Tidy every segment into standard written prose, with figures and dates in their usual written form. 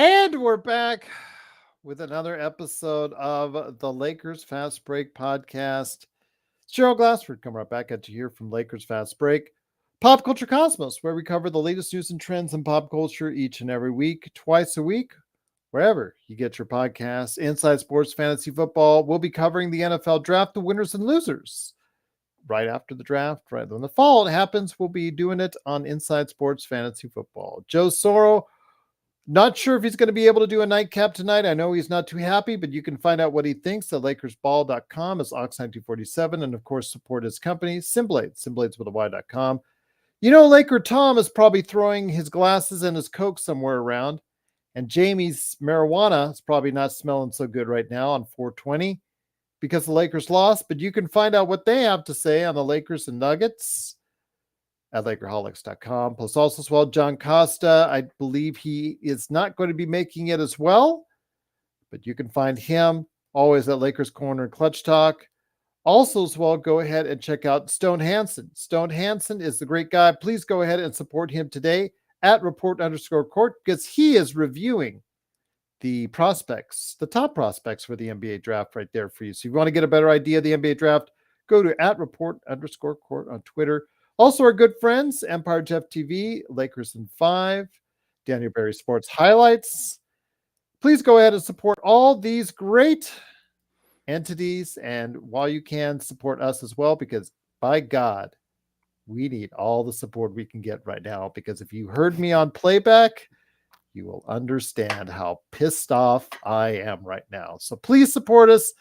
And we're back with another episode of the Lakers Fast Break podcast. Cheryl Glassford coming right back at you here from Lakers Fast Break, Pop Culture Cosmos, where we cover the latest news and trends in pop culture each and every week, twice a week, wherever you get your podcasts. Inside Sports Fantasy Football, we'll be covering the NFL Draft, the winners and losers. Right after the draft, right when the fall happens, we'll be doing it on Inside Sports Fantasy Football. Joe Soro, not sure if he's going to be able to do a nightcap tonight. I know he's not too happy, but you can find out what he thinks at LakersBall.com as Ox9247, and of course support his company, Simblades with a Y.com. You know, Laker Tom is probably throwing his glasses and his Coke somewhere around, and Jamie's marijuana is probably not smelling so good right now on 420 because the Lakers lost, but you can find out what they have to say on the Lakers and Nuggets at Lakerholics.com. Plus also as well, John Costa. I believe he is not going to be making it as well, but you can find him always at Lakers Corner and Clutch Talk. Also as well, go ahead and check out Stone Hansen. Stone Hansen is the great guy. Please go ahead and support him today at report_court because he is reviewing the prospects, the top prospects for the NBA draft right there for you. So if you want to get a better idea of the NBA draft, go to at report_court on Twitter. Also, our good friends, Empire Jeff TV, Lakers in 5, Daniel Berry Sports Highlights. Please go ahead and support all these great entities. And while you can, support us as well, because by God, we need all the support we can get right now. Because if you heard me on playback, you will understand how pissed off I am right now. So please support us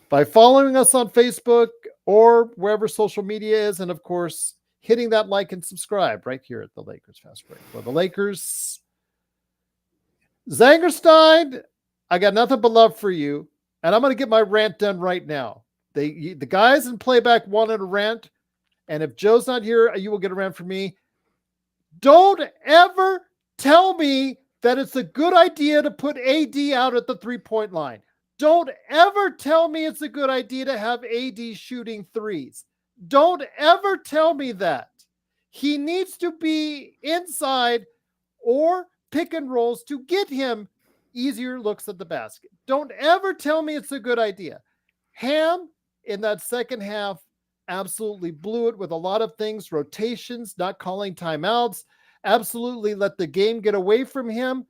by following us on Facebook or wherever social media is. And of course, hitting that like and subscribe right here at the Lakers Fast Break. For the Lakers, Zangerstein, I got nothing but love for you. And I'm going to get my rant done right now. The guys in playback wanted a rant. And if Joe's not here, you will get a rant from me. Don't ever tell me that it's a good idea to put AD out at the three-point line. Don't ever tell me it's a good idea to have AD shooting threes. Don't ever tell me that. He needs to be inside or pick and rolls to get him easier looks at the basket. Don't ever tell me it's a good idea. Ham in that second half absolutely blew it with a lot of things, rotations, not calling timeouts, absolutely let the game get away from him.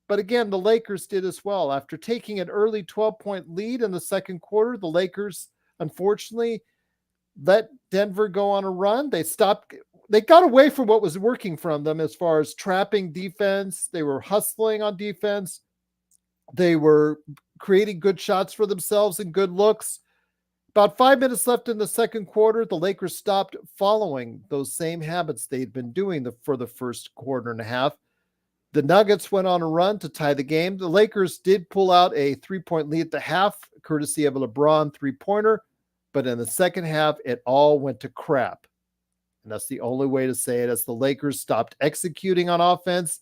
But again, the Lakers did as well. After taking an early 12-point lead in the second quarter, the Lakers, unfortunately, let Denver go on a run. They got away from what was working from them as far as trapping defense. They were hustling on defense. They were creating good shots for themselves and good looks. About 5 minutes left in the second quarter, the Lakers stopped following those same habits they'd been doing for the first quarter and a half. The Nuggets went on a run to tie the game. The Lakers did pull out a 3-point lead at the half, courtesy of a LeBron three-pointer. But in the second half, it all went to crap. And that's the only way to say it, as the Lakers stopped executing on offense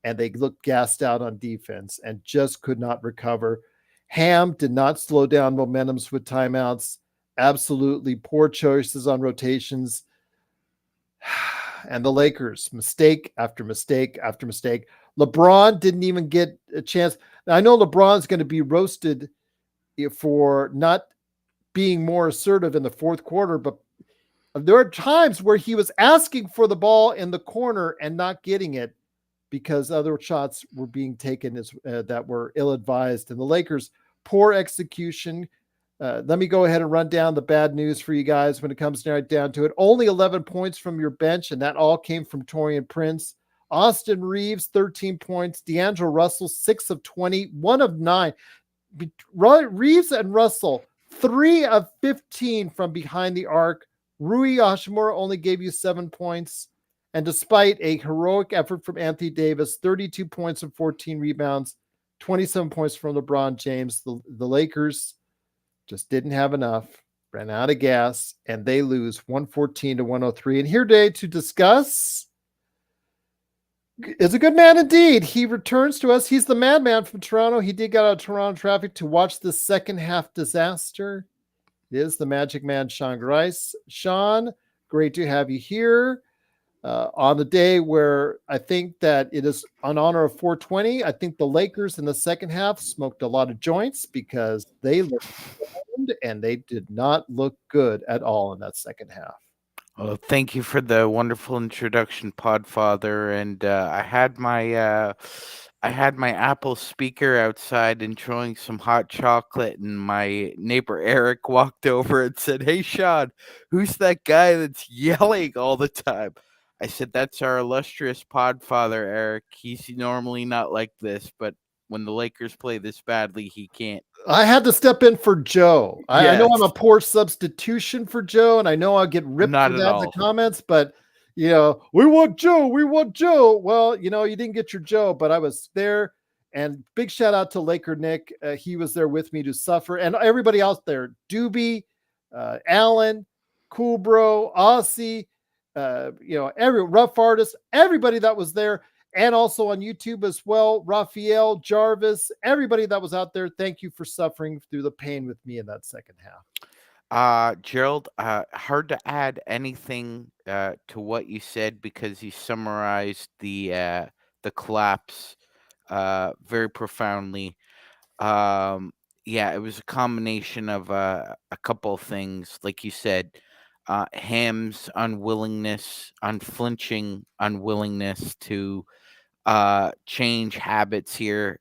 and they looked gassed out on defense and just could not recover. Ham did not slow down momentums with timeouts. Absolutely poor choices on rotations. And the Lakers, mistake after mistake after mistake. LeBron didn't even get a chance. Now, I know LeBron's going to be roasted for not being more assertive in the fourth quarter, but there are times where he was asking for the ball in the corner and not getting it because other shots were being taken that were ill-advised. And the Lakers, poor execution. Let me go ahead and run down the bad news for you guys when it comes right down to it. Only 11 points from your bench, and that all came from Taurean Prince. Austin Reeves, 13 points. D'Angelo Russell, 6 of 20, 1 of 9. Reeves and Russell, 3 of 15 from behind the arc. Rui Hachimura only gave you 7 points. And despite a heroic effort from Anthony Davis, 32 points and 14 rebounds, 27 points from LeBron James, the Lakers just didn't have enough, ran out of gas, and they lose 114-103. And here today to discuss is a good man indeed. He returns to us. He's the madman from Toronto. He did get out of Toronto traffic to watch the second half disaster. It is the Magic Man, Sean Grice. Sean, great to have you here. on the day where I think that it is in honor of 420. I think the Lakers in the second half smoked a lot of joints because they looked and they did not look good at all in that second half. Well, thank you for the wonderful introduction, Podfather. And I had my Apple speaker outside enjoying some hot chocolate, and my neighbor Eric walked over and said, "Hey, Sean, who's that guy that's yelling all the time?" I said, "That's our illustrious Podfather, Eric. He's normally not like this, but when the Lakers play this badly, he can't." I had to step in for Joe. I know I'm a Yes, poor substitution for Joe, and I know I'll get ripped for not at that in the all. comments, but we want Joe, we want Joe. Well, you didn't get your Joe, but I was there. And big shout out to Laker Nick. He was there with me to suffer, and everybody else there, Doobie, Alan, Cool Bro, Aussie, every rough artist, everybody that was there, and also on YouTube as well. Raphael, Jarvis, everybody that was out there, thank you for suffering through the pain with me in that second half. Gerald, hard to add anything to what you said because you summarized the collapse very profoundly. Um, yeah, it was a combination of a couple of things, like you said, Ham's unwillingness, unflinching unwillingness to change habits here,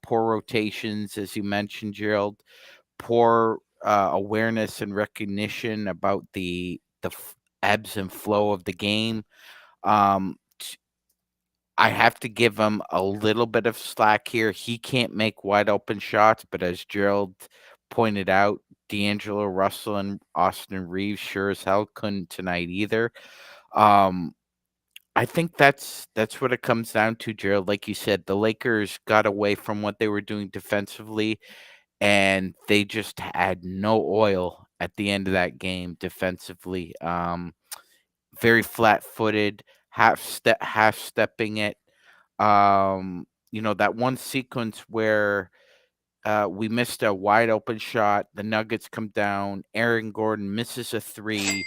poor rotations, as you mentioned, Gerald, poor awareness and recognition about the ebbs and flow of the game. Um, I have to give him a little bit of slack here. He can't make wide open shots, but as Gerald pointed out, D'Angelo Russell and Austin Reeves sure as hell couldn't tonight either. Um, I think that's what it comes down to, Gerald. Like you said, the Lakers got away from what they were doing defensively, and they just had no oil at the end of that game defensively. Very flat-footed, half stepping it. That one sequence where we missed a wide open shot. The Nuggets come down. Aaron Gordon misses a three.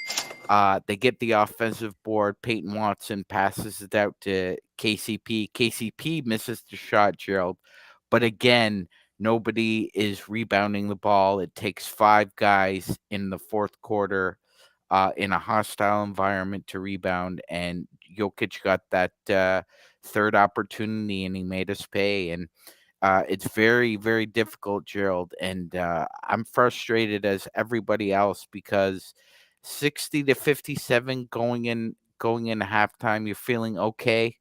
They get the offensive board. Peyton Watson passes it out to KCP. KCP misses the shot, Gerald. But again, nobody is rebounding the ball. It takes five guys in the fourth quarter in a hostile environment to rebound. And Jokic got that third opportunity and he made us pay. And it's very, very difficult, Gerald, and I'm frustrated as everybody else because 60-57 going in halftime, you're feeling okay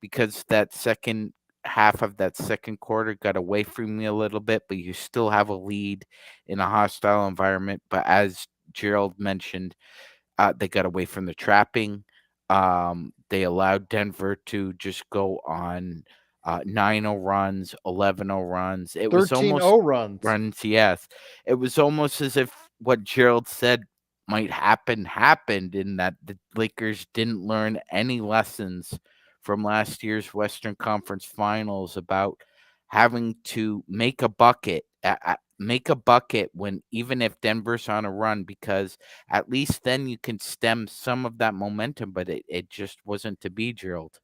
because that second half of that second quarter got away from you a little bit, but you still have a lead in a hostile environment. But as Gerald mentioned, they got away from the trapping. They allowed Denver to just go on 9-0 runs, 11-0 runs. It was 13-0 almost runs. runs, yes. It was almost as if what Gerald said might happen happened in that the Lakers didn't learn any lessons from last year's Western Conference Finals about having to make a bucket when even if Denver's on a run because at least then you can stem some of that momentum, but it just wasn't to be, Gerald.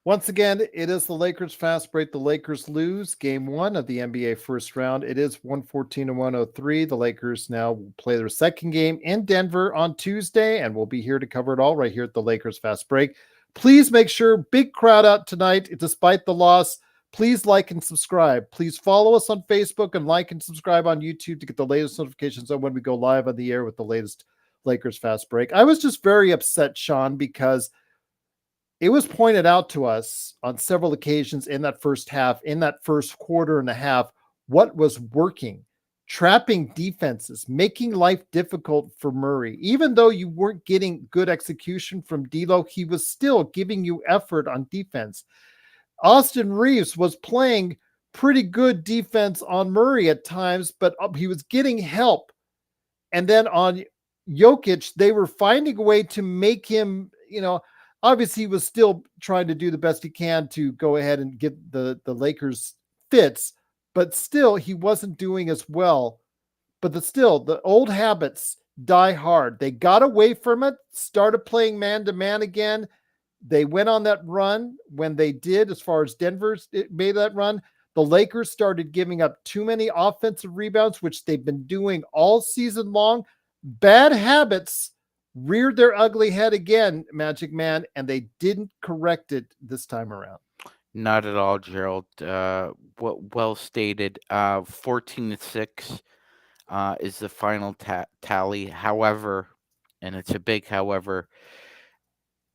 Once again, it is the Lakers fast break. The Lakers lose game one of the NBA first round. It is 114 to 103. The Lakers now will play their second game in Denver on Tuesday, and we'll be here to cover it all right here at the Lakers fast break. Please make sure, big crowd out tonight, despite the loss. Please like and subscribe. Please follow us on Facebook and like and subscribe on YouTube to get the latest notifications on when we go live on the air with the latest Lakers fast break. I was just very upset, Sean, because it was pointed out to us on several occasions in that first half, in that first quarter and a half, what was working. Trapping defenses, making life difficult for Murray. Even though you weren't getting good execution from D'Lo, he was still giving you effort on defense. Austin Reeves was playing pretty good defense on Murray at times, but he was getting help. And then on Jokic, they were finding a way to make him, obviously he was still trying to do the best he can to go ahead and get the Lakers fits, but still he wasn't doing as well. But still the old habits, die hard. They got away from it, started playing man to man again. They went on that run when they did, as far as Denver's made that run. The Lakers started giving up too many offensive rebounds, which they've been doing all season long. Bad habits reared their ugly head again, Magic Man, and they didn't correct it this time around. Not at all, Gerald. Well stated. 14-6 is the final tally. However, and it's a big however,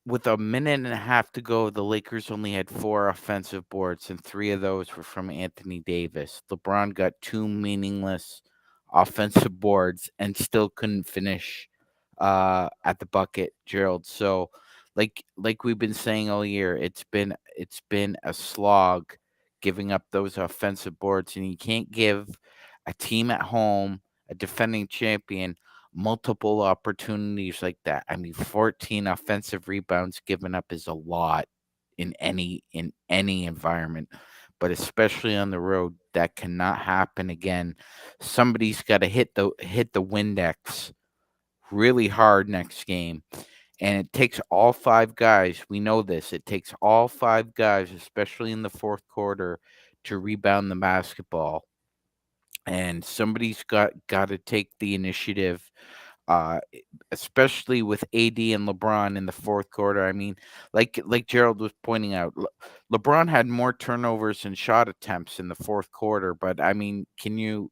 with a minute and a half to go, the Lakers only had 4 offensive boards, and 3 of those were from Anthony Davis. LeBron got 2 meaningless offensive boards and still couldn't finish at the bucket, Gerald. So, like we've been saying all year, it's been a slog giving up those offensive boards, and you can't give a team at home, a defending champion, multiple opportunities like that. I mean, 14 offensive rebounds given up is a lot in any environment, but especially on the road, that cannot happen again. Somebody's got to hit the Windex really hard next game. And it takes all 5 guys. We know this. It takes all 5 guys, especially in the fourth quarter, to rebound the basketball. And somebody's got to take the initiative, uh, especially with AD and LeBron in the fourth quarter. I mean, like Gerald was pointing out, LeBron had more turnovers and shot attempts in the fourth quarter. But I mean, can you?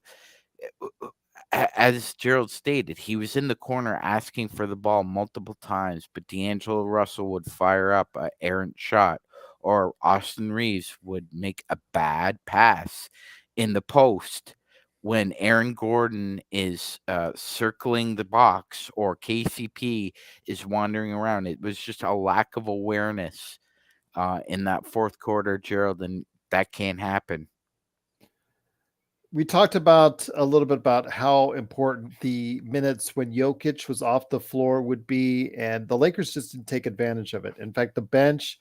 As Gerald stated, he was in the corner asking for the ball multiple times, but D'Angelo Russell would fire up an errant shot, or Austin Reeves would make a bad pass in the post when Aaron Gordon is circling the box or KCP is wandering around. It was just a lack of awareness in that fourth quarter, Gerald, and that can't happen. We talked about a little bit about how important the minutes when Jokic was off the floor would be, and the Lakers just didn't take advantage of it. In fact, the bench,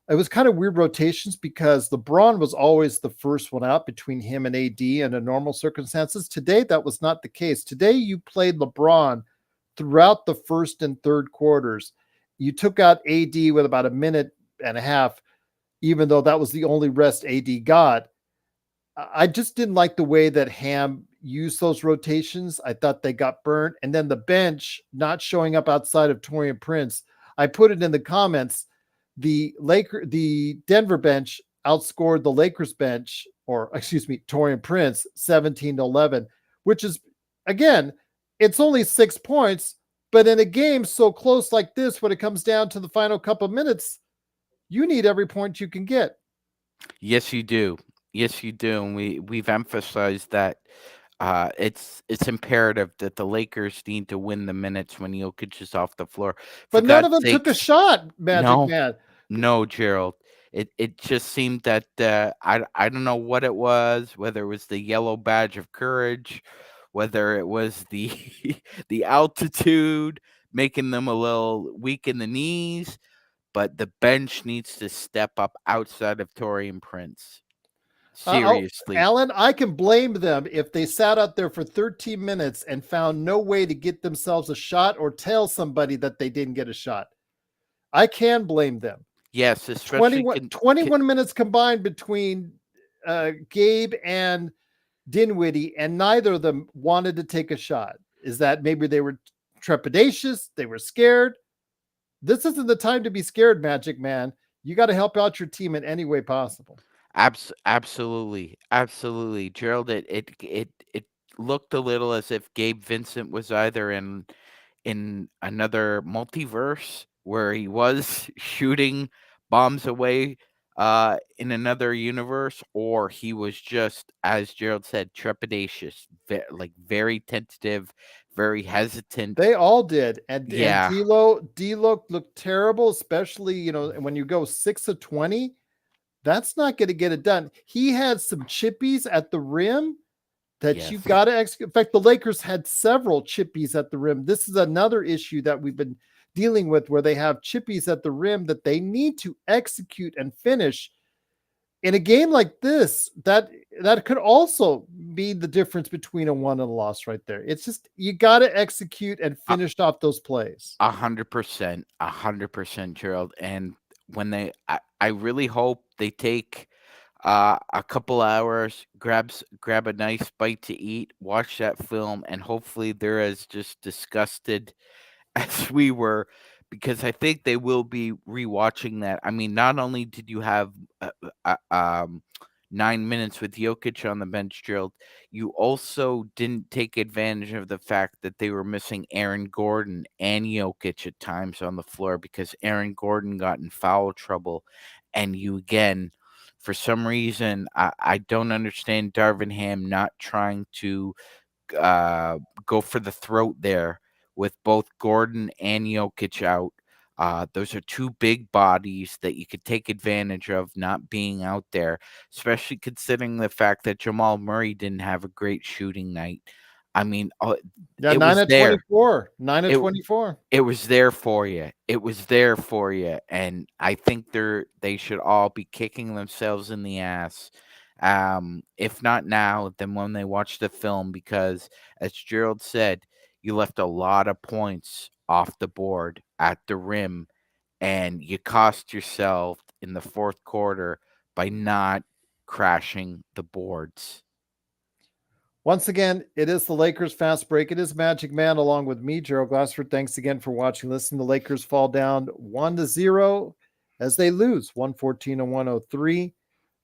it was kind of weird rotations because LeBron was always the first one out between him and AD under normal circumstances. Today, that was not the case. Today, you played LeBron throughout the first and third quarters. You took out AD with about a minute and a half, even though that was the only rest AD got. I just didn't like the way that Ham used those rotations. I thought they got burnt. And then the bench not showing up outside of Torian Prince. I put it in the comments. The Denver bench outscored the Lakers bench, or excuse me, Torian Prince 17-11, which is, again, it's only 6 points, but in a game so close like this, when it comes down to the final couple of minutes, you need every point you can get. Yes, you do. Yes, you do. And we've emphasized that it's imperative that the Lakers need to win the minutes when Jokic is off the floor. For But none God's of them took a sakes, shot, Magic no, Man. no, Gerald. It just seemed that I don't know what it was, whether it was the yellow badge of courage, whether it was the the altitude making them a little weak in the knees, but the bench needs to step up outside of Torian Prince. Seriously. Alan, I can blame them if they sat out there for 13 minutes and found no way to get themselves a shot or tell somebody that they didn't get a shot. I can blame them. Yes, especially 21 minutes combined between Gabe and Dinwiddie, and neither of them wanted to take a shot. Is that maybe they were trepidatious? They were scared? This isn't the time to be scared, Magic Man. You got to help out your team in any way possible. Absolutely, absolutely, Gerald. It looked a little as if Gabe Vincent was either in another multiverse where he was shooting bombs away in another universe, or he was just, as Gerald said, trepidatious, like very tentative, very hesitant. They all did, and Yeah, D'Lo looked terrible, especially when you go 6 of 20. That's not going to get it done. He had some chippies at the rim that yes. you got to execute. In fact, the Lakers had several chippies at the rim. This is another issue that we've been dealing with, where they have chippies at the rim that they need to execute and finish. in a game like this, that could also be the difference between a win and a loss right there. It's just you got to execute and A finish off those plays. 100%, 100%, Gerald. And when I really hope they take a couple hours, grab a nice bite to eat, watch that film, and hopefully they're as just disgusted as we were, because I think they will be rewatching that. I mean, not only did you have uh, uh, um, 9 minutes with Jokic on the bench, Gerald, you also didn't take advantage of the fact that they were missing Aaron Gordon and Jokic at times on the floor because Aaron Gordon got in foul trouble. And you again, for some reason, I don't understand Darvin Ham not trying to uh, go for the throat there with both Gordon and Jokic out. Those are two big bodies that you could take advantage of not being out there, especially considering the fact that Jamal Murray didn't have a great shooting night. I mean, Yeah, it 9 was of there. 24. 9 of It 24. it was there for you. It was there for you, and I think they should all be kicking themselves in the ass. If not now, then when they watch the film, because as Gerald said, you left a lot of points off the board at the rim, and you cost yourself in the fourth quarter by not crashing the boards. Once again, it is the Lakers fast break. It is Magic Man along with me, Gerald Glassford. Thanks again for watching. Listen, the Lakers fall down 1-0 as they lose 114-103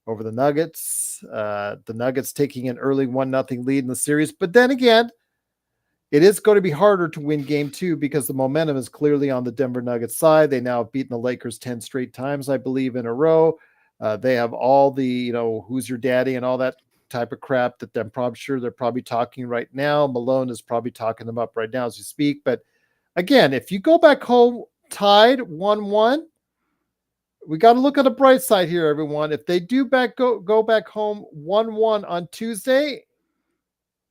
over the Nuggets. The Nuggets taking an early 1-0 lead in the series. But then again, it is going to be harder to win game two because the momentum is clearly on the Denver Nuggets side. They now have beaten the Lakers 10 straight times, I believe, in a row. They have all the, who's your daddy and all that type of crap that I'm probably sure they're probably talking right now. Malone is probably talking them up right now as we speak. But again, if you go back home tied 1-1, we got to look at the bright side here, everyone. If they do go back home 1-1 on Tuesday,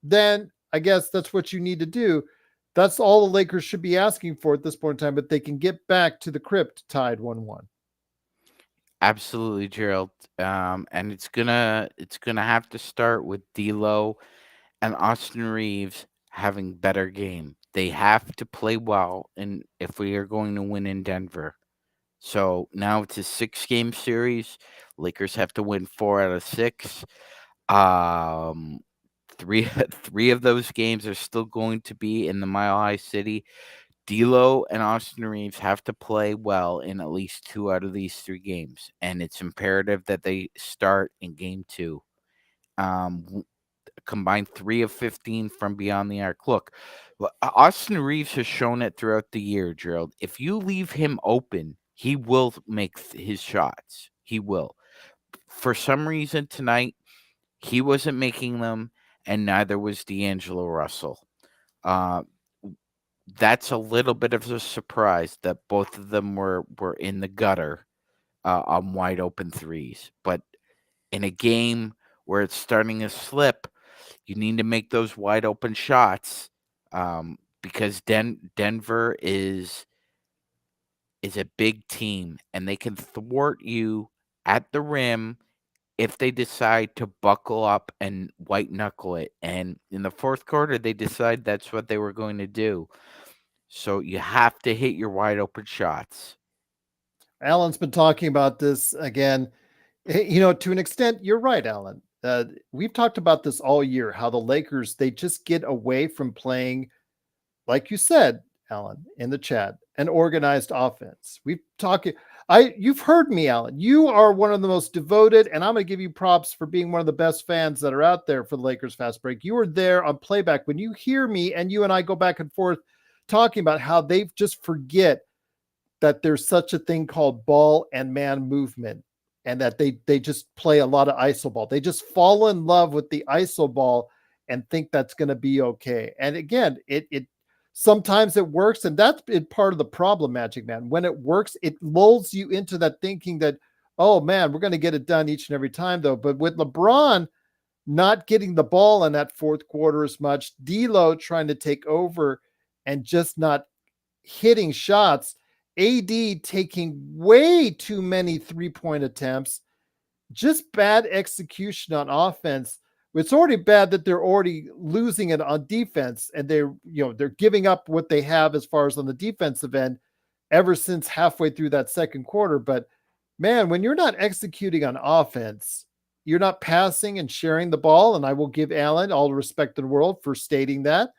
then I guess that's what you need to do. That's all the Lakers should be asking for at this point in time, but they can get back to the crypt tied 1-1. Absolutely, Gerald. And it's gonna have to start with D'Lo and Austin Reeves having better game. They have to play well, and if we are going to win in Denver. So now it's a 6-game series. Lakers have to win 4 out of 6. Um, three three of those games are still going to be in the Mile High City. D'Lo and Austin Reeves have to play well in at least 2 out of these 3 games, and it's imperative that they start in game 2. Combined 3 of 15 from beyond the arc. Look, Austin Reeves has shown it throughout the year, Gerald. If you leave him open, he will make his shots. He will. For some reason tonight, he wasn't making them, and neither was D'Angelo Russell. Uh, that's a little bit of a surprise that both of them were in the gutter on wide open threes. But in a game where it's starting to slip, you need to make those wide open shots, because Denver is a big team, and they can thwart you at the rim if they decide to buckle up and white knuckle it. And in the fourth quarter, they decide that's what they were going to do. So you have to hit your wide open shots. Alan's been talking about this again. To an extent, you're right, Alan. We've talked about this all year, how the Lakers, they just get away from playing, like you said, Alan, in the chat, an organized offense. We've talked. You've heard me, Alan. You are one of the most devoted, and I'm going to give you props for being one of the best fans that are out there for the Lakers Fast Break. You were there on playback when you hear me, and you and I go back and forth talking about how they just forget that there's such a thing called ball and man movement, and that they just play a lot of iso ball. They just fall in love with the iso ball and think that's going to be okay. And again, it sometimes it works, and that's been part of the problem, Magic Man. When it works, it lulls you into that thinking that, oh man, we're going to get it done each and every time, though. But with LeBron not getting the ball in that fourth quarter as much, D'Lo trying to take over and just not hitting shots, AD taking way too many 3-point attempts, just bad execution on offense. It's already bad that they're already losing it on defense, and they're giving up what they have as far as on the defensive end ever since halfway through that second quarter. But man, when you're not executing on offense, you're not passing and sharing the ball. And I will give Allen all the respect in the world for stating that.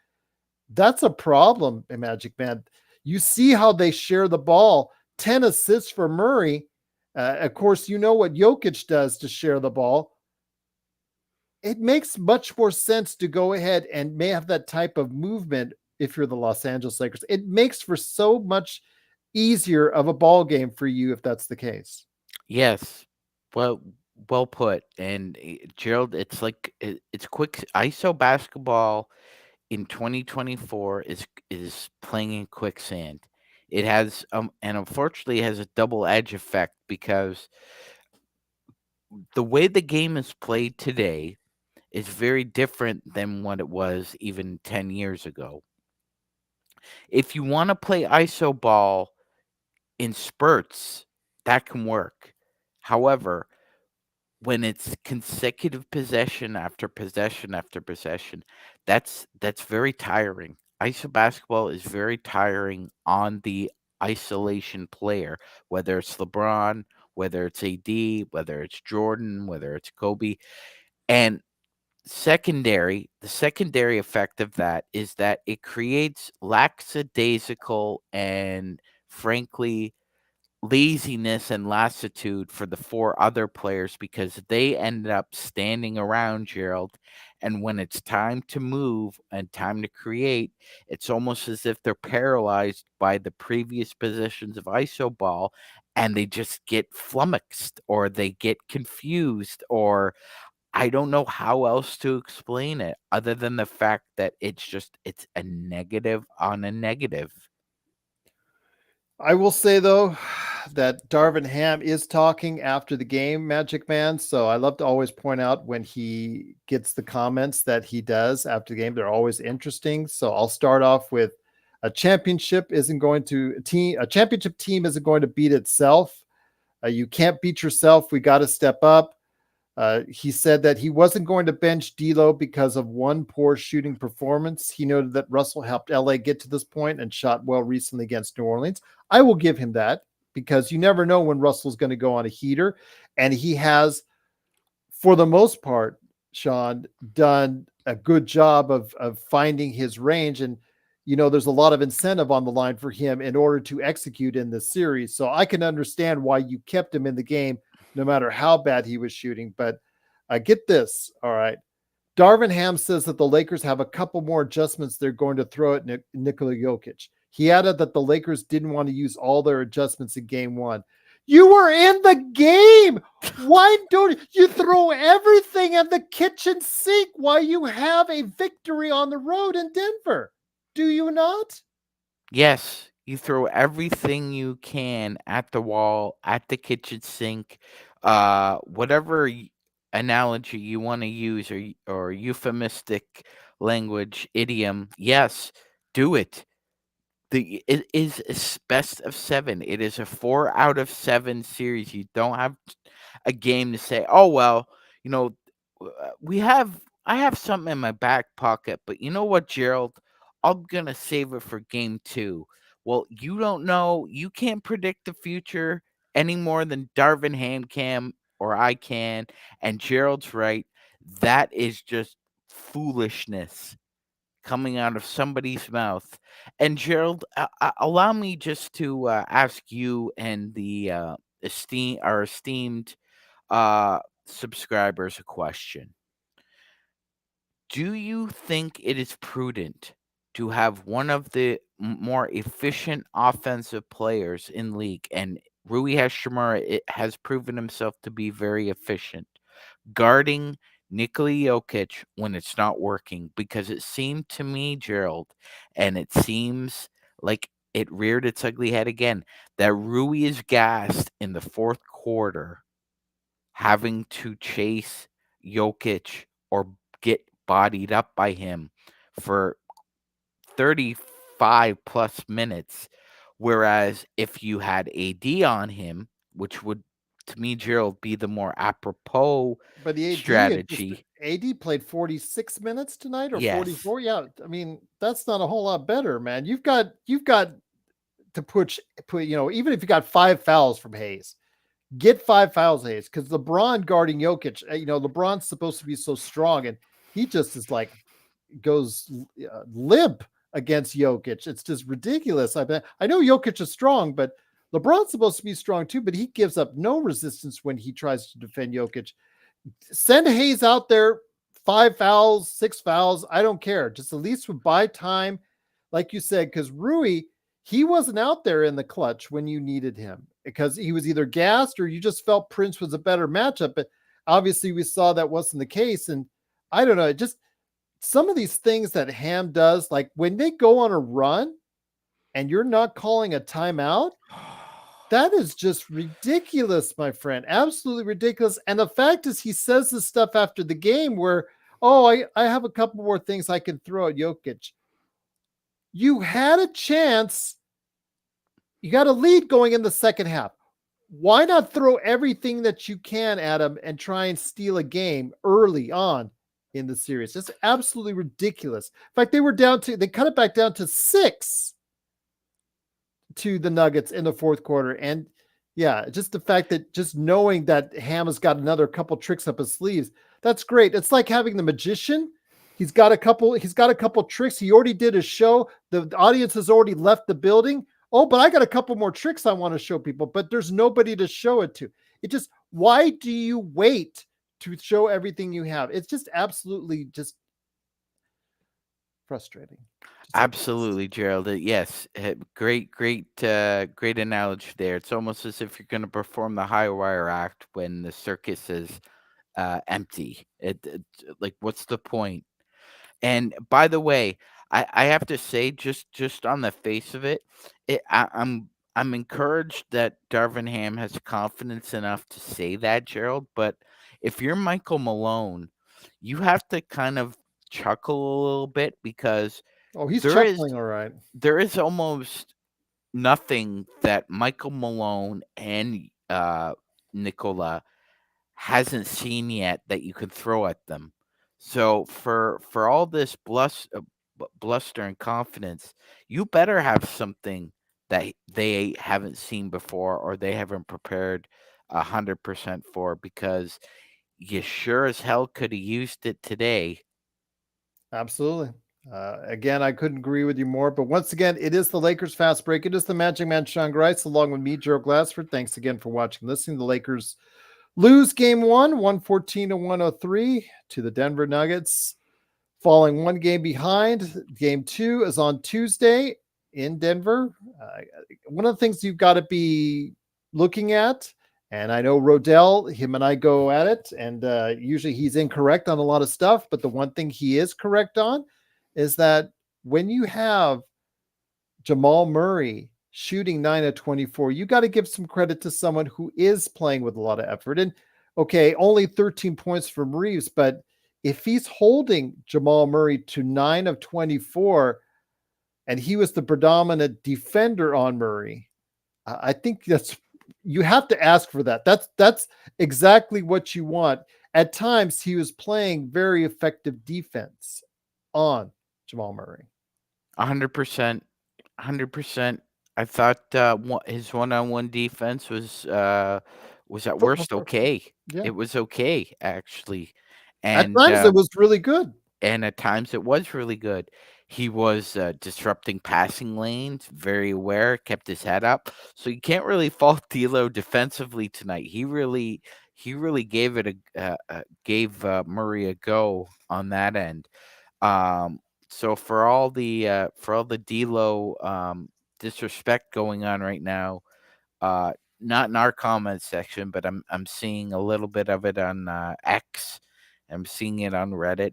That's a problem, Magic Man. You see how they share the ball. 10 assists for Murray. Of course, you know what Jokic does to share the ball. It makes much more sense to go ahead and may have that type of movement if you're the Los Angeles Lakers. It makes for so much easier of a ball game for you if that's the case. Yes. Well, well put. And Gerald, it's like it's quick ISO basketball in 2024 is playing in quicksand. It has and unfortunately it has a double edge effect because the way the game is played today is very different than what it was even 10 years ago. If you want to play ISO ball in spurts, that can work. However, when it's consecutive possession after possession after possession, that's very tiring. ISO basketball is very tiring on the isolation player, whether it's LeBron, whether it's AD, whether it's Jordan, whether it's Kobe. And the secondary effect of that is that it creates lackadaisical and frankly laziness and lassitude for the four other players because they ended up standing around Gerald. And when it's time to move and time to create, it's almost as if they're paralyzed by the previous positions of ISO ball and they just get flummoxed or they get confused, or I don't know how else to explain it other than the fact that it's a negative on a negative. I will say though that Darvin Ham is talking after the game, Magic Man. So I love to always point out when he gets the comments that he does after the game. They're always interesting. So I'll start off with a championship team isn't going to beat itself. You can't beat yourself. We got to step up. He said that he wasn't going to bench D'Lo because of one poor shooting performance. He noted that Russell helped LA get to this point and shot well recently against New Orleans. I will give him that because you never know when Russell's going to go on a heater. And he has, for the most part, Sean, done a good job of finding his range. And, there's a lot of incentive on the line for him in order to execute in this series. So I can understand why you kept him in the game no matter how bad he was shooting. But get this. All right. Darvin Ham says that the Lakers have a couple more adjustments they're going to throw at Nikola Jokic. He added that the Lakers didn't want to use all their adjustments in game one. You were in the game. Why don't you throw everything at the kitchen sink while you have a victory on the road in Denver? Do you not? Yes, you throw everything you can at the wall, at the kitchen sink, whatever analogy you want to use or euphemistic language idiom. Yes, do it. It is a best of seven. It is a 4 out of 7 series. You don't have a game to say, oh well, you know, we have I have something in my back pocket, but you know what, Gerald? I'm gonna save it for game two. Well, you don't know. You can't predict the future any more than Darvin Ham can or I can. And Gerald's right. That is just foolishness coming out of somebody's mouth. And Gerald, allow me just to ask you and the our esteemed uh, subscribers a question. Do you think it is prudent to have one of the more efficient offensive players in league, and Rui Hashimura has proven himself to be very efficient, guarding Nikola Jokic when it's not working? Because it seemed to me, Gerald, and it seems like it reared its ugly head again, that Rui is gassed in the fourth quarter, having to chase Jokic or get bodied up by him for 35 plus minutes. Whereas if you had AD on him, which would to me, Gerald, be the more apropos But the AD had just strategy. AD played 46 minutes tonight or Yes. 44. Yeah, I mean, that's not a whole lot better, man. You've got to put, even if you got 5 fouls from Hayes, get 5 fouls, Hayes, because LeBron guarding Jokic, LeBron's supposed to be so strong, and he just is like goes limp against Jokic. It's just ridiculous. I know Jokic is strong, but LeBron's supposed to be strong too, but he gives up no resistance when he tries to defend Jokic. Send Hayes out there, 5 fouls, 6 fouls. I don't care. Just at least would buy time, like you said, because Rui, he wasn't out there in the clutch when you needed him because he was either gassed or you just felt Prince was a better matchup. But obviously, we saw that wasn't the case. And I don't know, just some of these things that Ham does, like when they go on a run and you're not calling a timeout, that is just ridiculous, my friend. Absolutely ridiculous. And the fact is, he says this stuff after the game where, oh, I have a couple more things I can throw at Jokic. You had a chance. You got a lead going in the second half. Why not throw everything that you can at him and try and steal a game early on in the series? It's absolutely ridiculous. In fact, they cut it back down to 6 to the Nuggets in the fourth quarter. And yeah, just the fact that just knowing that Ham has got another couple tricks up his sleeves, that's great. It's like having the magician. He's got a couple tricks. He already did his show. The audience has already left the building. Oh, but I got a couple more tricks I want to show people, but there's nobody to show it to. Why do you wait to show everything you have? It's just absolutely just frustrating. Absolutely, Gerald. Yes, great analogy there. It's almost as if you're going to perform the high wire act when the circus is empty. Like, what's the point? And by the way, I have to say, just on the face of it, I'm encouraged that Darvin Ham has confidence enough to say that, Gerald. But if you're Michael Malone, you have to kind of chuckle a little bit because Oh, he's there is chuckling all right. there is almost nothing that Michael Malone and Nicola hasn't seen yet that you could throw at them. So for all this bluster and confidence, you better have something that they haven't seen before or they haven't prepared 100% for, because you sure as hell could have used it today. Absolutely. Again, I couldn't agree with you more. But once again, it is the Lakers Fast Break. It is the Magic Man Sean Grice, along with me, Gerald Glassford. Thanks again for watching and listening. The Lakers lose game one, 114 to 103 to the Denver Nuggets, falling one game behind. Game two is on Tuesday in Denver. One of the things you've got to be looking at, and I know Rodell, him and I go at it, and usually he's incorrect on a lot of stuff, but the one thing he is correct on is that when you have Jamal Murray shooting 9 of 24, you got to give some credit to someone who is playing with a lot of effort. And okay, only 13 points from Reeves, but if he's holding Jamal Murray to 9 of 24, and he was the predominant defender on Murray, I think you have to ask for that. That's exactly what you want. At times, he was playing very effective defense on Jamal Murray. 100%. 100%. I thought his one-on-one defense was at worst okay. Yeah. It was okay, actually. At And times, it was really good. and at times it was really good. He was disrupting passing lanes, very aware, kept his head up. So you can't really fault D'Lo defensively tonight. He really gave it gave Murray a go on that end. So for all the D'Lo disrespect going on right now, not in our comment section, but I'm seeing a little bit of it on X. I'm seeing it on Reddit.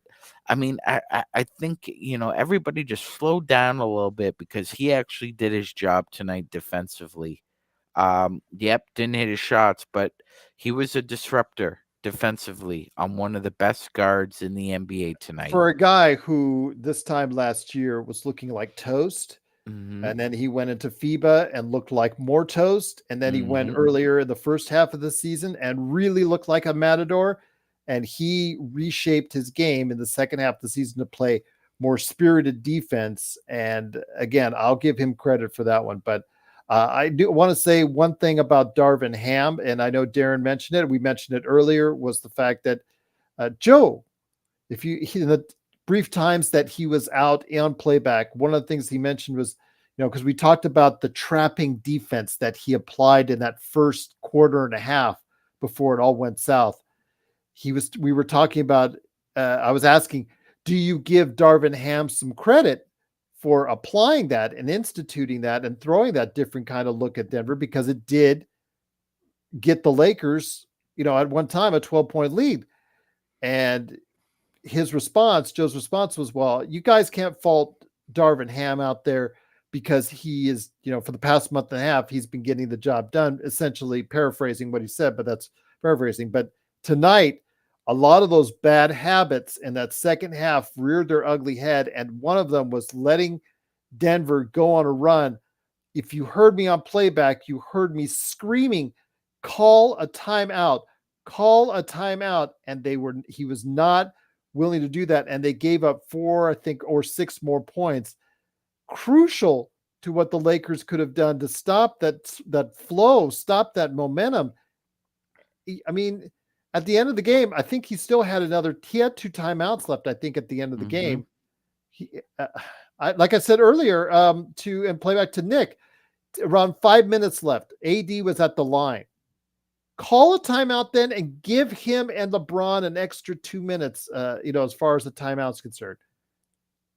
I mean, I think everybody just slowed down a little bit because he actually did his job tonight defensively. Yep, didn't hit his shots, but he was a disruptor defensively on one of the best guards in the NBA tonight. For a guy who this time last year was looking like toast, Mhm. And then he went into FIBA and looked like more toast. And then he went Mhm. earlier in the first half of the season and really looked like a matador. And he reshaped his game in the second half of the season to play more spirited defense. And again, I'll give him credit for that one. But I do want to say one thing about Darvin Ham, and I know Darren mentioned it. We mentioned it earlier, was the fact that Joe, if you in the brief times that he was out on playback, one of the things he mentioned was, because we talked about the trapping defense that he applied in that first quarter and a half before it all went south. We were talking about, I was asking, do you give Darvin Ham some credit for applying that and instituting that and throwing that different kind of look at Denver, because it did get the Lakers, at one time a 12-point lead. And Joe's response was, well, you guys can't fault Darvin Ham out there because he is, for the past month and a half, he's been getting the job done, essentially paraphrasing what he said, but that's paraphrasing. But tonight, a lot of those bad habits in that second half reared their ugly head. And one of them was letting Denver go on a run. If you heard me on playback, you heard me screaming, call a timeout, call a timeout. And he was not willing to do that. And they gave up 4, I think, or 6 more points. Crucial to what the Lakers could have done to stop that flow, stop that momentum. I mean, at the end of the game, I think he had 2 timeouts left, I think, at the end of the Mhm. game. He, like I said earlier, and play back to Nick, around 5 minutes left. AD was at the line. Call a timeout then and give him and LeBron an extra 2 minutes, as far as the timeout's concerned.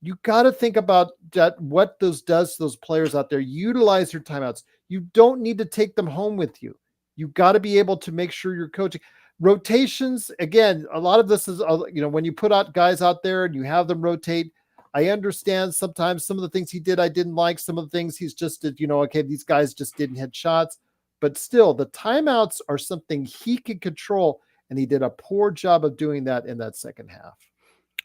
You got to think about that, what those does to those players out there. Utilize your timeouts. You don't need to take them home with you. You got to be able to make sure you're coaching. Rotations, again, a lot of this is, when you put out guys out there and you have them rotate, I understand sometimes some of the things he did I didn't like. Some of the things he's just did, okay, these guys just didn't hit shots. But still, the timeouts are something he can control, and he did a poor job of doing that in that second half.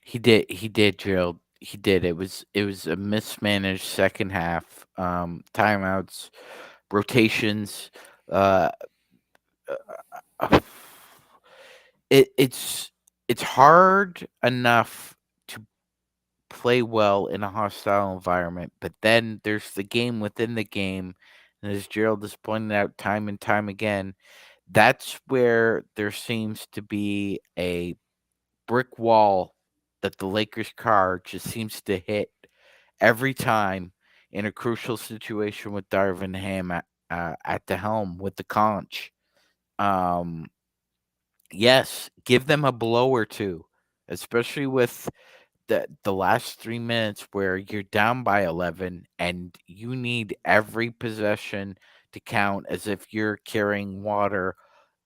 He did, Gerald. He did. It was a mismanaged second half. Timeouts, rotations. Uh, uh, it's hard enough to play well in a hostile environment, but then there's the game within the game, and as Gerald has pointed out time and time again, that's where there seems to be a brick wall that the Lakers car just seems to hit every time in a crucial situation with Darvin Ham at the helm with the conch. Um, yes, give them a blow or two, especially with the last 3 minutes where you're down by 11 and you need every possession to count as if you're carrying water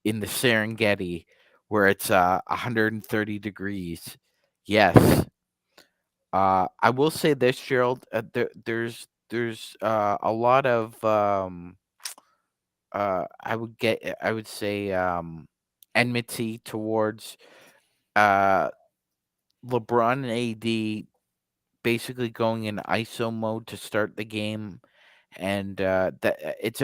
in the Serengeti where it's 130 degrees. Yes. I will say this, Gerald. There's a lot of I would say enmity towards uh LeBron and AD basically going in ISO mode to start the game, and it's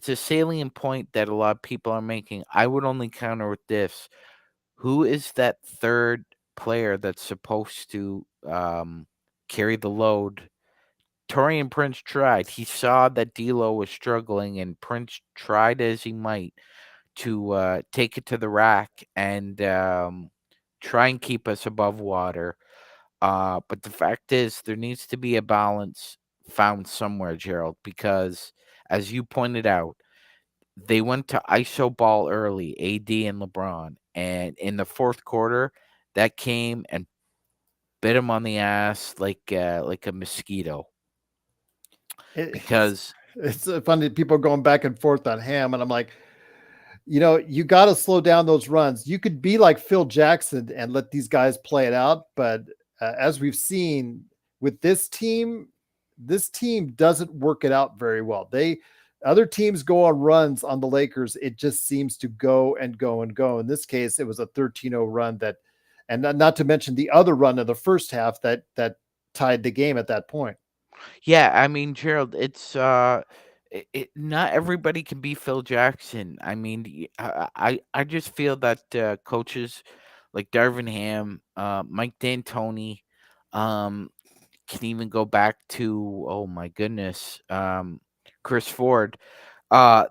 a salient point that a lot of people are making. I would only counter with this: who is that third player that's supposed to carry the load? Torian Prince tried. He saw that D'Lo was struggling, and Prince tried as he might to take it to the rack and try and keep us above water. But the fact is, there needs to be a balance found somewhere, Gerald, because as you pointed out, they went to ISO ball early, AD and LeBron, and in the fourth quarter, that came and bit him on the ass like a mosquito. It's Because it's funny, people are going back and forth on Ham, and I'm like, you got to slow down those runs. You could be like Phil Jackson and let these guys play it out, but as we've seen with this team doesn't work it out very well. Other teams go on runs on the Lakers. It just seems to go and go and go. In this case, it was a 13-0 run and not to mention the other run of the first half that tied the game at that point. Yeah, I mean, Gerald, not everybody can be Phil Jackson. I mean, I just feel that coaches like Darvin Ham, Mike D'Antoni, um, can even go back to, oh my goodness, Chris Ford. Uh,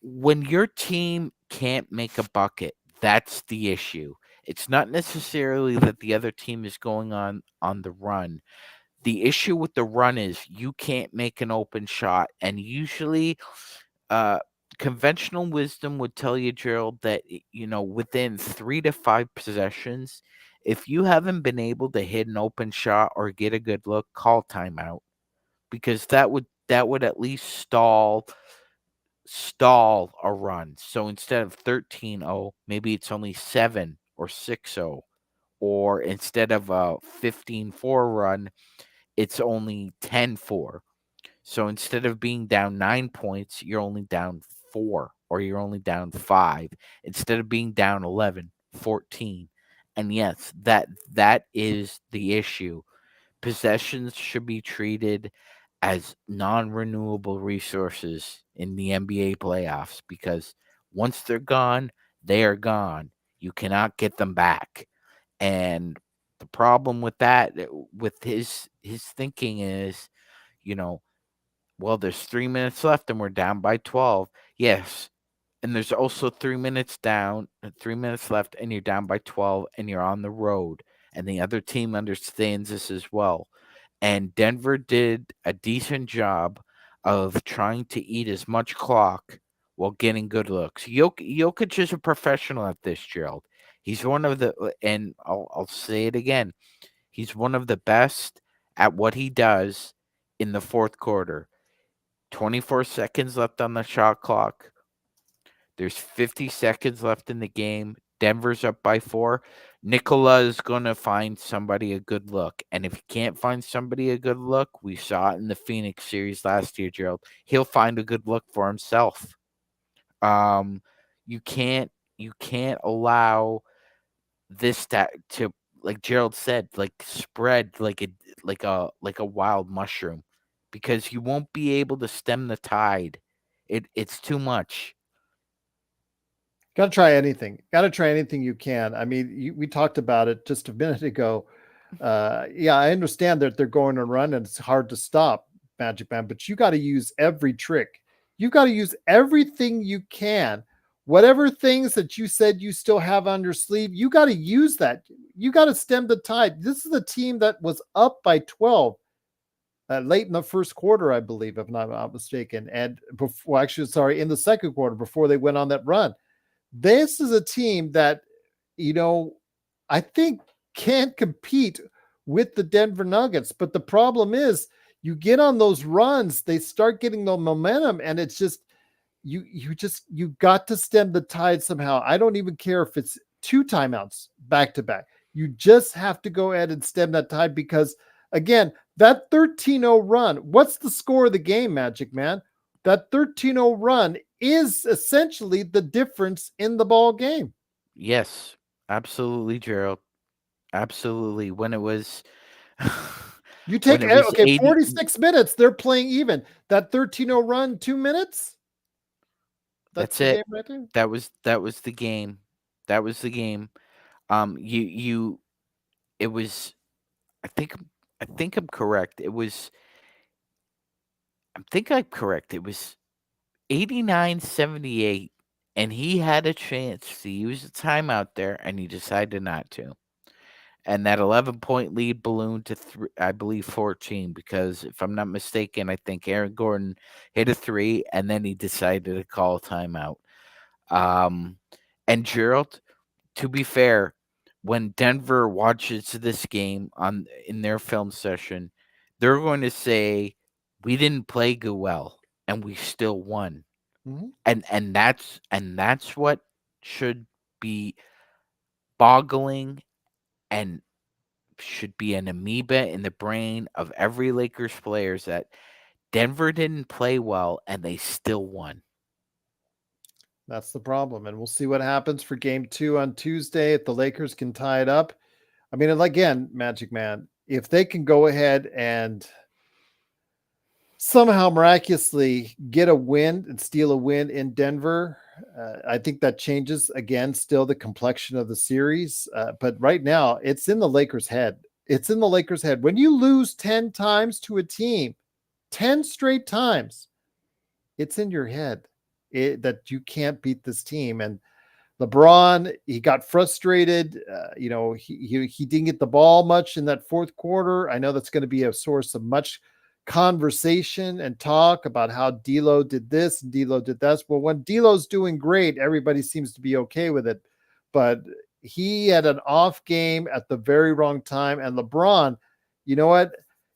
when your team can't make a bucket, that's the issue. It's not necessarily that the other team is going on the run. The issue with the run is you can't make an open shot, and usually, uh, conventional wisdom would tell you, Gerald, that within 3 to 5 possessions, if you haven't been able to hit an open shot or get a good look, call timeout, because that would at least stall a run. So instead of 13-0, maybe it's only 7 or 6-0, or instead of a 15-4 run, it's only 10-4. So instead of being down 9 points, you're only down 4, or you're only down 5. Instead of being down 11, 14. And yes, that is the issue. Possessions should be treated as non-renewable resources in the NBA playoffs, because once they're gone, they are gone. You cannot get them back. And the problem with that, with his thinking is, you know, well, there's 3 minutes left and we're down by 12. Yes. And there's also 3 minutes left and you're down by 12 and you're on the road. And the other team understands this as well. And Denver did a decent job of trying to eat as much clock while getting good looks. Jokic is a professional at this, Gerald. He's one of the, and I'll say it again, he's one of the best at what he does in the fourth quarter. 24 seconds left on the shot clock. There's 50 seconds left in the game. Denver's up by 4. Nikola is going to find somebody a good look. And if he can't find somebody a good look, we saw it in the Phoenix series last year, Gerald. He'll find a good look for himself. Um, you can't allow this to, like Gerald said, like spread like a wild mushroom, because you won't be able to stem the tide. It's too much. Got to try anything. Got to try anything you can. I mean, we talked about it just a minute ago. Yeah, I understand that they're going to run and it's hard to stop, Magic Man, but you got to use every trick. You got to use everything you can. Whatever things that you said you still have on your sleeve, you got to use that. You got to stem the tide. This is a team that was up by 12 late in the first quarter, I believe, if I'm not mistaken. And before, actually, sorry, in the second quarter before they went on that run. This is a team that, you know, I think can compete with the Denver Nuggets. But the problem is, you get on those runs, they start getting the momentum, and it's just you got to stem the tide somehow. I don't even care if it's 2 timeouts back to back. You just have to go ahead and stem that tide because again, that 13-0 run, what's the score of the game, Magic Man? That 13-0 run is essentially the difference in the ball game. Yes, absolutely, Gerald. Absolutely. When it was You when take it was okay, 80. 46 minutes, they're playing even. That 13-0 run, 2 minutes? That's That's the it. game right there. That was the game. That was the game. You it was, I think I'm correct. I'm correct. It was 89-78, and he had a chance to use the timeout there and he decided not to. And that 11-point lead ballooned to I believe 14, because if I'm not mistaken, I think Aaron Gordon hit a 3 and then he decided to call a timeout. Um and Gerald, to be fair, when Denver watches this game on in their film session, they're going to say we didn't play good well and we still won. Mhm. And that's what should be boggling, and should be an amoeba in the brain of every Lakers players, that Denver didn't play well and they still won. That's the problem. And we'll see what happens for game 2 on Tuesday if the Lakers can tie it up. I mean, and again, Magic Man, if they can go ahead and somehow miraculously get a win and steal a win in Denver, I think that changes again still the complexion of the series. But right now, it's in the Lakers' head. It's in the Lakers' head. When you lose 10 times to a team, 10 straight times, it's in your head that you can't beat this team. And LeBron, he got frustrated. He didn't get the ball much in that fourth quarter. I know that's going to be a source of much conversation and talk about how D'Lo did this and D'Lo did that. Well, when D'Lo's doing great, everybody seems to be okay with it. But he had an off game at the very wrong time. And LeBron, you know what?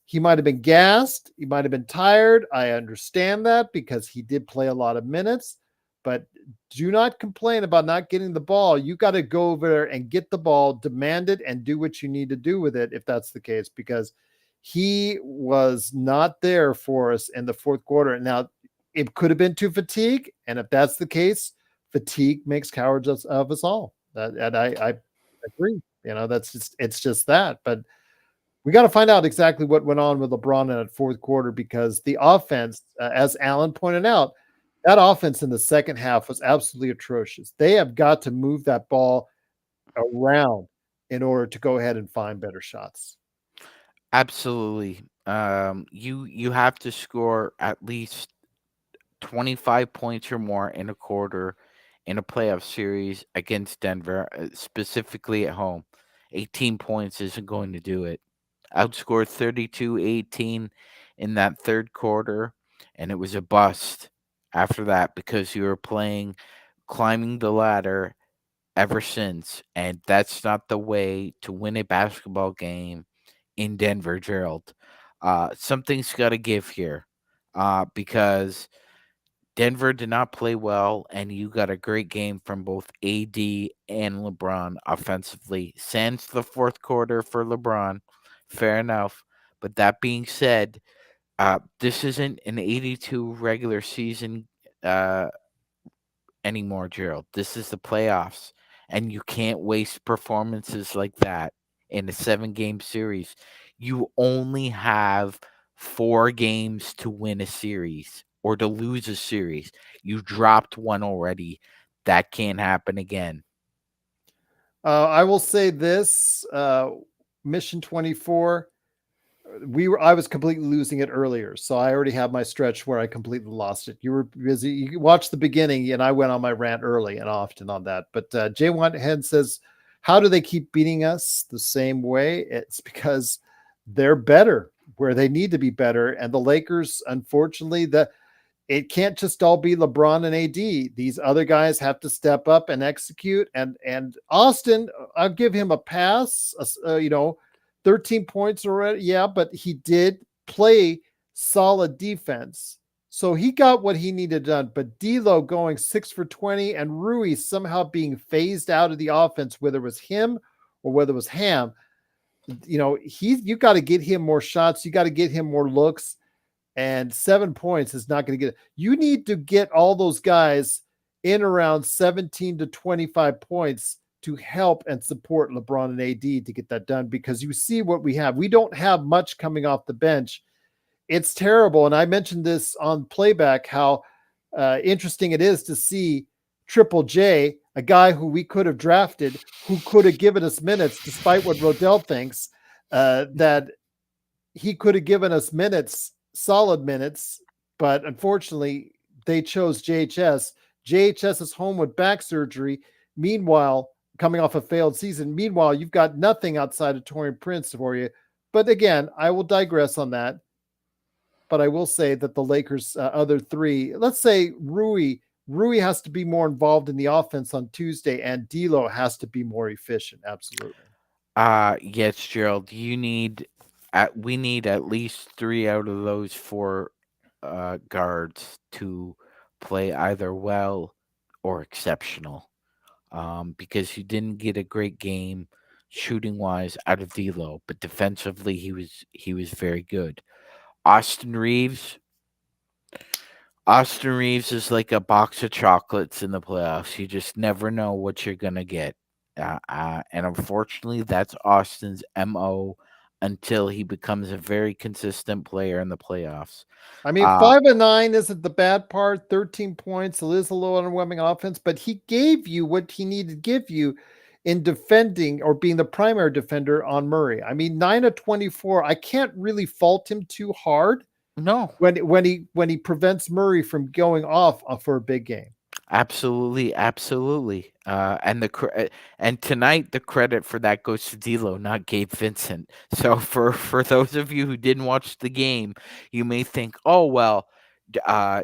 He might have been gassed. He might have been tired. I understand that because he did play a lot of minutes. But do not complain about not getting the ball. You got to go over there and get the ball, demand it, and do what you need to do with it if that's the case, because he was not there for us in the fourth quarter. Now, it could have been to fatigue. And if that's the case, fatigue makes cowards of us all. And I agree. It's just that. But we got to find out exactly what went on with LeBron in that fourth quarter because the offense, as Alan pointed out, that offense in the second half was absolutely atrocious. They have got to move that ball around in order to go ahead and find better shots. Absolutely. You have to score at least 25 points or more in a quarter in a playoff series against Denver, specifically at home. 18 points isn't going to do it. Outscored 32-18 in that third quarter, and it was a bust after that because you were climbing the ladder ever since, and that's not the way to win a basketball game in Denver, Gerald. Something's got to give here because Denver did not play well, and you got a great game from both AD and LeBron offensively. Sans the fourth quarter for LeBron, fair enough. But that being said, this isn't an 82 regular season uh, anymore, Gerald. This is the playoffs, and you can't waste performances like that in a 7-game series. You only have 4 games to win a series or to lose a series. You dropped one already. That can't happen again. I will say this Mission 24. I was completely losing it earlier, so I already have my stretch where I completely lost it. You were busy. You watched the beginning, and I went on my rant early and often on that. But Jay Whitehead says, "How do they keep beating us the same way?" It's because they're better where they need to be better, and the Lakers, unfortunately, it can't just all be LeBron and AD. These other guys have to step up and execute. And Austin, I'll give him a pass. 13 points already. Yeah, but he did play solid defense. So he got what he needed done. But D'Lo going 6 for 20 and Rui somehow being phased out of the offense, whether it was him or whether it was Ham, you got to get him more shots. You got to get him more looks. And 7 points is not going to get it. You need to get all those guys in around 17 to 25 points to help and support LeBron and AD to get that done, because you see what we have. We don't have much coming off the bench. It's terrible. And I mentioned this on playback, how interesting it is to see Triple J, a guy who we could have drafted, who could have given us minutes, despite what Rodell thinks, that he could have given us minutes, solid minutes, but unfortunately they chose JHS. JHS is home with back surgery. Meanwhile, coming off a failed season. Meanwhile, you've got nothing outside of Taurean Prince for you. But again, I will digress on that. But I will say that the Lakers' other three, let's say Rui has to be more involved in the offense on Tuesday, and D'Lo has to be more efficient. Absolutely. Yes, Gerald. We need at least 3 out of those 4 guards to play either well or exceptional. Because you didn't get a great game shooting wise out of D'Lo, but defensively he was very good. Austin Reeves, Austin Reeves is like a box of chocolates in the playoffs. You just never know what you're gonna get, and unfortunately, that's Austin's mo. until he becomes a very consistent player in the playoffs. I mean, Uh, 5-9 isn't the bad part. 13 points. It is a little underwhelming offense, but he gave you what he needed to give you in defending or being the primary defender on Murray. I mean, 9 of 24. I can't really fault him too hard no, when he prevents Murray from going off for a big game. absolutely, absolutely. And tonight the credit for that goes to D'Lo, not Gabe Vincent. So for those of you who didn't watch the game, you may think, oh well,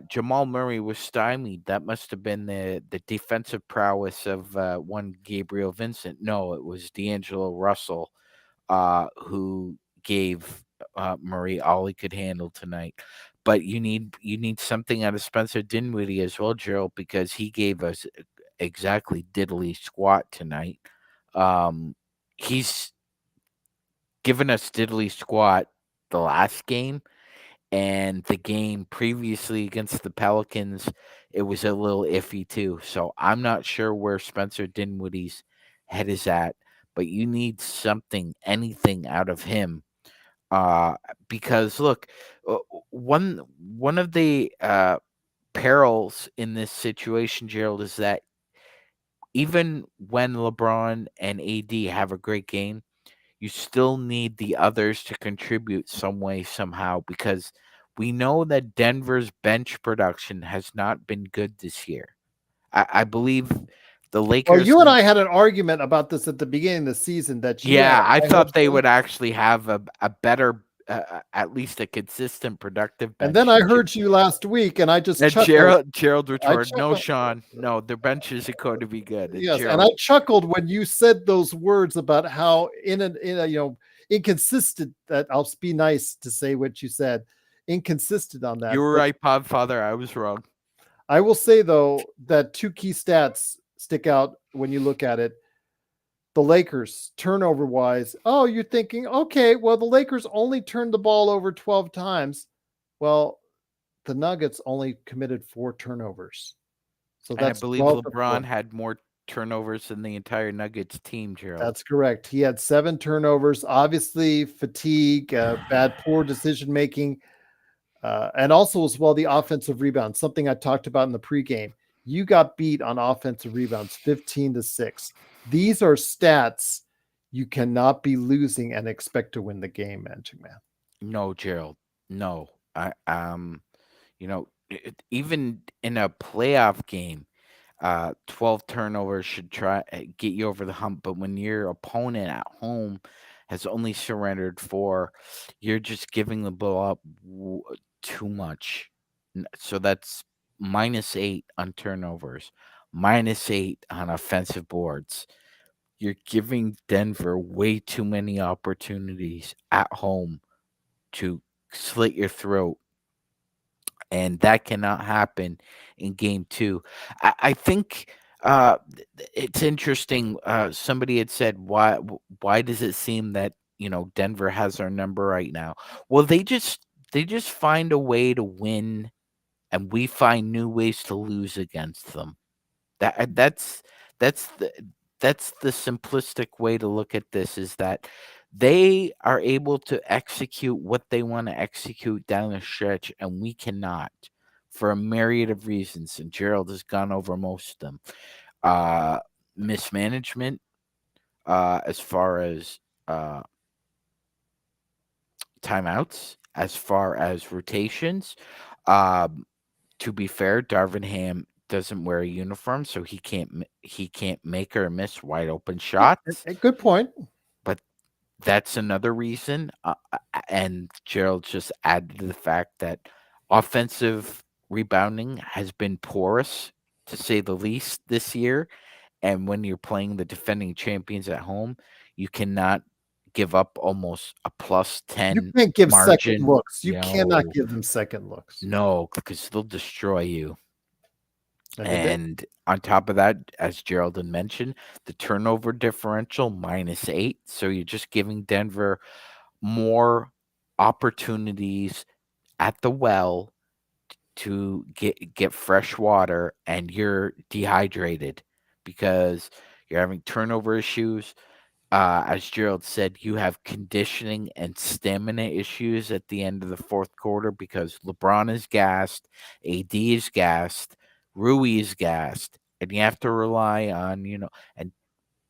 Jamal Murray was stymied. That must have been the defensive prowess of one Gabriel Vincent. No, it was D'Angelo Russell who gave Murray all he could handle tonight. But you need something out of Spencer Dinwiddie as well, Gerald, because he gave us exactly diddly squat tonight. He's given us diddly squat the last game, and the game previously against the Pelicans, it was a little iffy too. So I'm not sure where Spencer Dinwiddie's head is at, but you need something, anything out of him. Uh, because look, uh, one of the perils in this situation, Gerald, is that even when LeBron and AD have a great game, you still need the others to contribute some way, somehow, because we know that Denver's bench production has not been good this year. I believe the Well, Lakers. you and I had an argument about this at the beginning of the season that you had Yeah, I high hopes thought they for them. would actually have a better, at least a consistent, productive And then bench. I heard you last week and I just And chuckled. Gerald I retorted, "No, chuckled. Sean, no, their bench isn't going to be good." And Yes, and I Gerald, chuckled when you said those words about how inconsistent, that I'll be nice to say what you said, inconsistent on you that. were But right, Podfather. I was wrong. I will say though that two key stats stick out when you look at it. The Lakers turnover wise. Oh, you're thinking, okay, well the Lakers only turned the ball over 12 times. Well, the Nuggets only committed 4 turnovers. So And I that's believe 12-4. LeBron had more turnovers than the entire Nuggets team, Gerald. That's correct. He had 7 turnovers. Obviously, fatigue, poor decision making, and also as well the offensive rebounds. Something I talked about in the pregame. You got beat on offensive rebounds, 15-6. These are stats you cannot be losing and expect to win the game, Magic Man. No, Gerald. No. Even in a playoff game, 12 turnovers should try get you over the hump. But when your opponent at home has only surrendered 4, you're just giving the ball up too much. So that's -8 on turnovers, -8 on offensive boards. You're giving Denver way too many opportunities at home to slit your throat, and that cannot happen in game 2. I think it's interesting. Somebody had said, why does it seem that Denver has our number right now? Well, they just find a way to win, and we find new ways to lose against them. That's the that's the simplistic way to look at this, is that they are able to execute what they want to execute down the stretch, and we cannot, for a myriad of reasons. And Gerald has gone over most of them. Uh, Mismanagement, as far as uh, timeouts, as far as rotations. Um, to be fair, Darvin Ham doesn't wear a uniform, so he can't make or miss wide open shots. Good point. But that's another reason. And Gerald just added to the fact that offensive rebounding has been porous, to say the least, this year. And when you're playing the defending champions at home, you cannot give up almost a plus You 10 can't give second margin. looks. You cannot give them second looks. No, because they'll destroy you. And they did. And on top of that, as Geraldine mentioned, the turnover differential -8. So you're just giving Denver more opportunities at the well to get fresh water, and you're dehydrated because you're having turnover issues. as Gerald said, you have conditioning and stamina issues at the end of the fourth quarter because LeBron is gassed, AD is gassed, Rui is gassed, and you have to rely on, and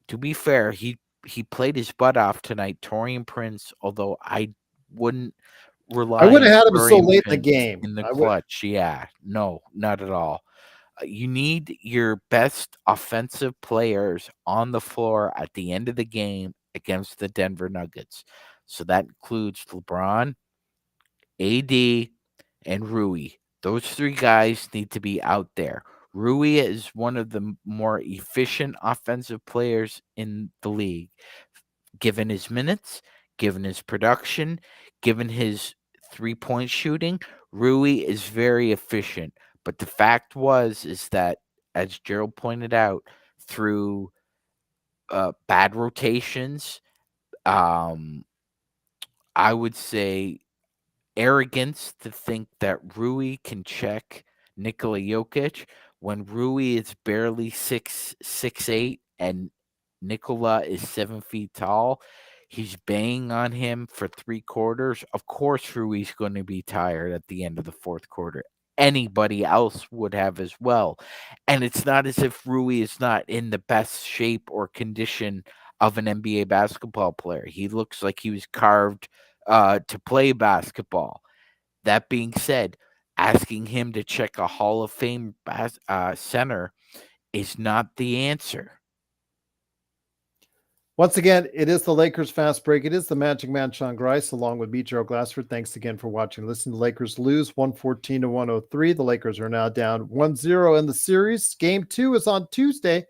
to be fair, he played his butt off tonight. Torian Prince, although I wouldn't I rely would have on had him so Torian late in the Prince game. in the I would. clutch. Yeah, no, not at all. You need your best offensive players on the floor at the end of the game against the Denver Nuggets. So that includes LeBron, AD, and Rui. Those three guys need to be out there. Rui is one of the more efficient offensive players in the league, given his minutes, given his production, given his 3-point shooting. Rui is very efficient. But the fact is that, as Gerald pointed out, through bad rotations, um, I would say arrogance to think that Rui can check Nikola Jokic when Rui is barely 6'8" and Nikola is 7 feet tall. He's banging on him for 3 quarters. Of course, Rui's going to be tired at the end of the fourth quarter. Anybody else would have as well. And it's not as if Rui is not in the best shape or condition of an NBA basketball player. He looks like he was carved to play basketball. That being said, asking him to check a Hall of Fame center is not the answer. Once again, it is the Lakers Fast Break. It is the Magic Man, Sean Grice, along with me, Gerald Glassford. Thanks again for watching. Listen, the Lakers lose 114 to 103. The Lakers are now down 1-0 in the series. Game 2 is on Tuesday,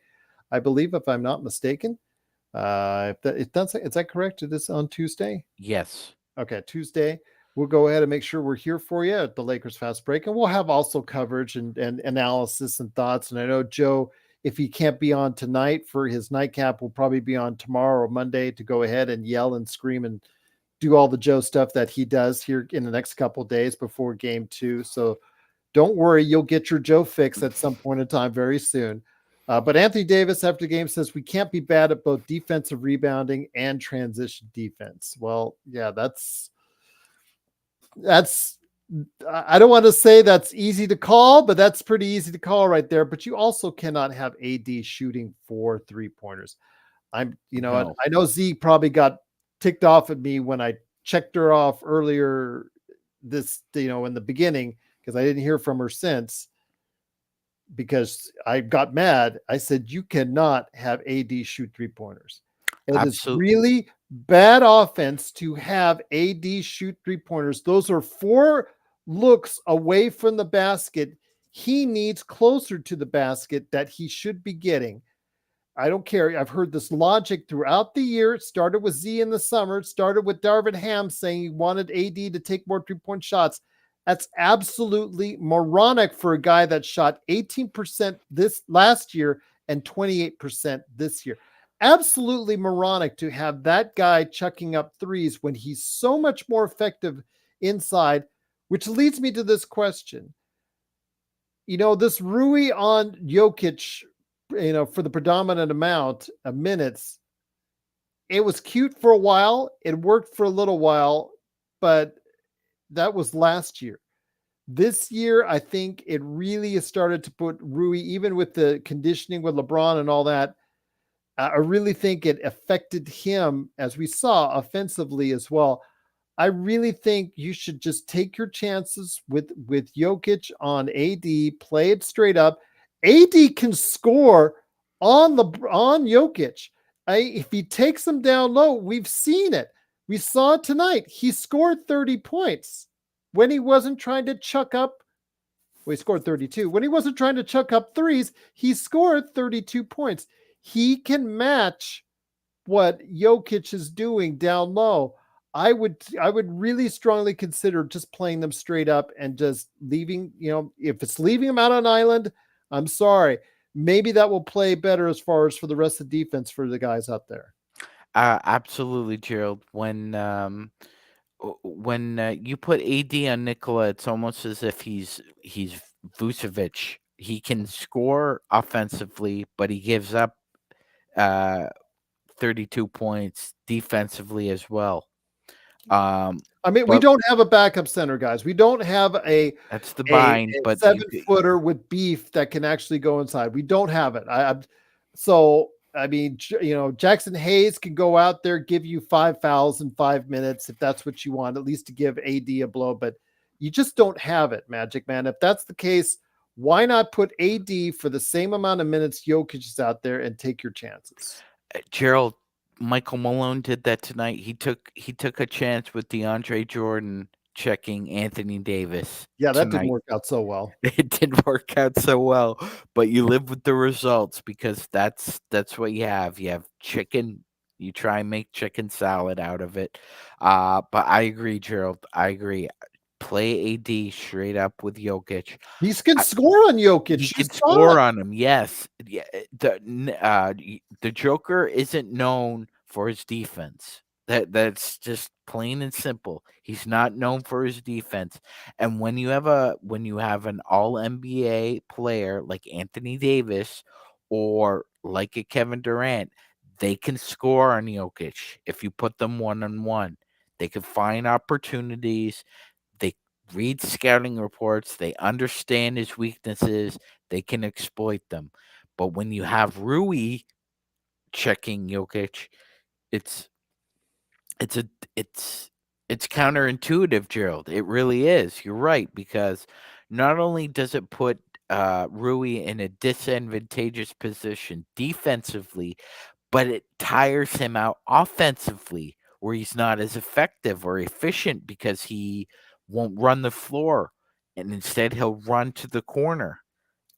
I believe, if I'm not mistaken. Is that correct? It is on Tuesday? Yes. Okay, Tuesday. We'll go ahead and make sure we're here for you at the Lakers Fast Break, and we'll have also coverage and analysis and thoughts. And I know Joe, if he can't be on tonight for his nightcap, will probably be on tomorrow or Monday to go ahead and yell and scream and do all the Joe stuff that he does here in the next couple days before Game 2. So don't worry, you'll get your Joe fix at some point in time very soon. But Anthony Davis after the game says we can't be bad at both defensive rebounding and transition defense. Well, yeah, that's I don't want to say that's easy to call, but that's pretty easy to call right there. But you also cannot have AD shooting 4 3-pointers. No. I know Z probably got ticked off at me when I checked her off earlier in the beginning because I didn't hear from her since because I got mad. I said, you cannot have AD shoot 3-pointers. It is Absolutely. really bad offense to have AD shoot 3-pointers. Those are 4 looks away from the basket. He needs closer to the basket that he should be getting. I don't care. I've heard this logic throughout the year. It started with Z in the summer. It started with Darvin Ham saying he wanted AD to take more 3-point shots. That's absolutely moronic for a guy that shot 18% this last year and 28% this year. Absolutely moronic to have that guy chucking up threes when he's so much more effective inside, which leads me to this question. This Rui on Jokic, for the predominant amount of minutes, it was cute for a while. It worked for a little while, but that was last year. This year, I think it really has started to put Rui, even with the conditioning with LeBron and all that, I really think it affected him, as we saw, offensively as well. I really think you should just take your chances with Jokic on AD, play it straight up. AD can score on Jokic. If he takes him down low, we've seen it. We saw it tonight. He scored 30 points when he wasn't trying to chuck up. Well, he scored 32. When he wasn't trying to chuck up threes, he scored 32 points. He can match what Jokic is doing down low. I would really strongly consider just playing them straight up and just leaving, if it's leaving them out on island, I'm sorry. Maybe that will play better as far as for the rest of the defense for the guys out there. Absolutely, Gerald. When you put AD on Nikola, it's almost as if he's Vucevic. He can score offensively, but he gives up 32 points defensively as well. Um, I mean, we but don't have a backup center, guys. We don't have that's the a bind. But 7-footer with beef that can actually go inside. We don't have it. So I mean, Jackson Hayes can go out there, give you 5 fouls in 5 minutes if that's what you want, at least to give AD a blow. But you just don't have it, Magic Man. If that's the case, why not put AD for the same amount of minutes Jokic is out there and take your chances? Gerald, Michael Malone did that tonight. He took a chance with DeAndre Jordan checking Anthony Davis Yeah, that didn't tonight. work out so well. It didn't work out so well, but you live with the results because that's what you have. You have chicken. You try and make chicken salad out of it. But I agree, Gerald. I agree. Play AD straight up with Jokic. He can score on Jokic. He You can saw score it. on him. Yes. Yeah. The Joker isn't known for his defense. That's just plain and simple. He's not known for his defense. And when you have an all NBA player like Anthony Davis or like a Kevin Durant, they can score on Jokic if you put them one on one. They can find opportunities. They read scouting reports. They understand his weaknesses. They can exploit them. But when you have Rui checking Jokic, it's it's a it's counterintuitive, Gerald. It really is. You're right, because not only does it put Rui in a disadvantageous position defensively, but it tires him out offensively, where he's not as effective or efficient because he won't run the floor, and instead he'll run to the corner.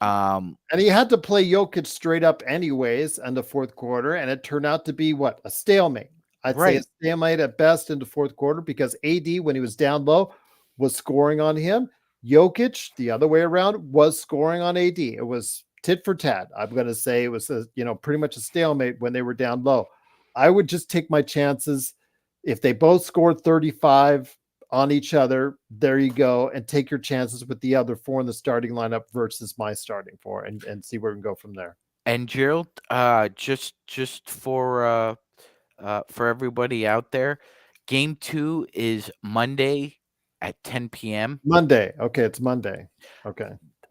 And he had to play Jokic straight up anyways in the fourth quarter, and it turned out to be what? A stalemate. I'd say a Right. stalemate at best in the fourth quarter because AD, when he was down low, was scoring on him. Jokic, the other way around, was scoring on AD. It was tit for tat. I'm going to say it was pretty much a stalemate when they were down low. I would just take my chances. If they both scored 35 on each other, there you go, and take your chances with the other four in the starting lineup versus my starting four, and see where we can go from there. And Gerald, just for everybody out there, game 2 is Monday at 10 p.m. Monday. Okay, it's Monday. Okay.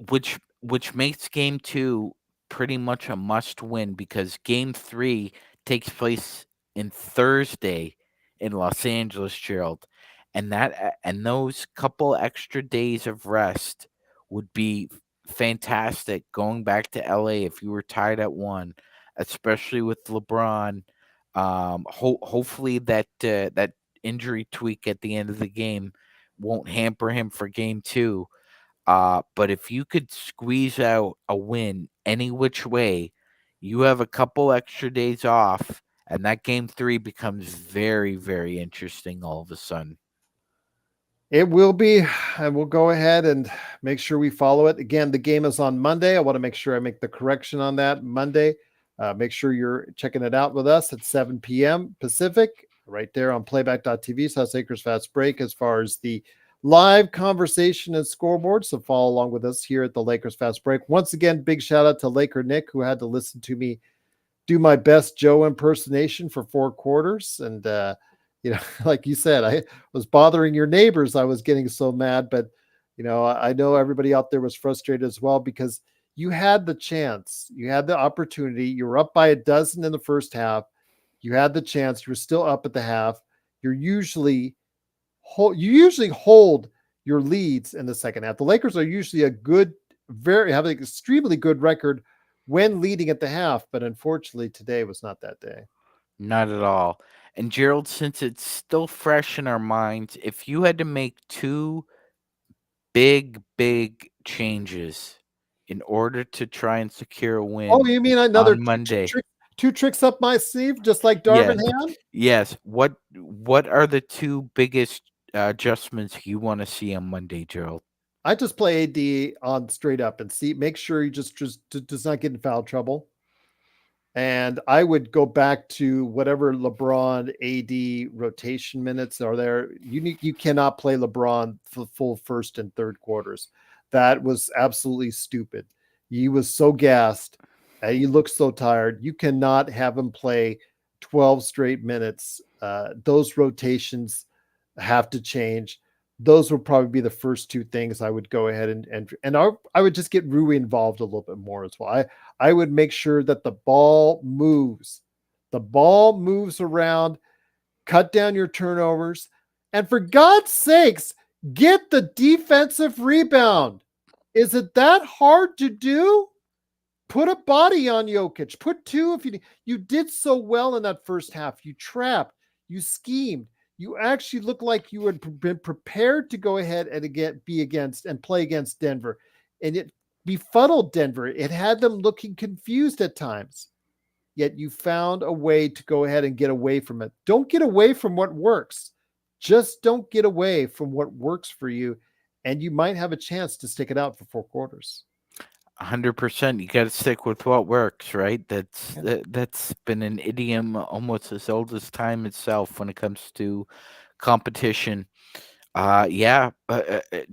which makes game 2 pretty much a must win, because game 3 takes place in Thursday in Los Angeles, Gerald. And those couple extra days of rest would be fantastic going back to LA if you were tied at 1, especially with LeBron. Hopefully that injury tweak at the end of the game won't hamper him for game 2. But if you could squeeze out a win any which way, you have a couple extra days off, and that game 3 becomes very, very interesting all of a sudden. It will be, and we'll go ahead and make sure we follow it. Again, the game is on Monday. I want to make sure I make the correction on that Monday. Make sure you're checking it out with us at 7 p.m. Pacific, right there on playback.tv. South Lakers Fast Break as far as the live conversation and scoreboard. So follow along with us here at the Lakers Fast Break. Once again, big shout out to Laker Nick, who had to listen to me do my best Joe impersonation for 4 quarters. And, like you said, I was bothering your neighbors. I was getting so mad, but, I know everybody out there was frustrated as well because you had the chance, you had the opportunity. You were up by a dozen in the first half. You had the chance. You were still up at the half. You usually hold your leads in the second half. The Lakers are usually have an extremely good record when leading at the half, but unfortunately today was not that day. Not at all. And Gerald, since it's still fresh in our minds, if you had to make 2 big changes in order to try and secure a Oh, win you mean another on Monday. two tricks up my sleeve, just like Yes. Darvin Ham? Yes. What are the 2 biggest adjustments you want to see on Monday, Gerald? I just play AD on straight up and make sure he just does not get in foul trouble. And I would go back to whatever LeBron AD rotation minutes are there. You cannot play LeBron for full first and third quarters. That was absolutely stupid. He was so gassed. He looked so tired. You cannot have him play 12 straight minutes. Those rotations have to change. Those would probably be the first two things I would go ahead and I would just get Rui involved a little bit more as well. I would make sure that the ball moves. The ball moves around, cut down your turnovers, and for God's sakes, get the defensive rebound. Is it that hard to do? Put a body on Jokic. Put two if you need. You did so well in that first half. You trapped, you schemed. You actually looked like you had been prepared to go ahead and be against and play against Denver. And it befuddled Denver. It had them looking confused at times. Yet you found a way to go ahead and get away from it. Don't get away from what works. Just don't get away from what works for you. And you might have a chance to stick it out for 4 quarters. 100%. You got to stick with what works, right? Yeah. That's been an idiom almost as old as time itself when it comes to competition. Yeah,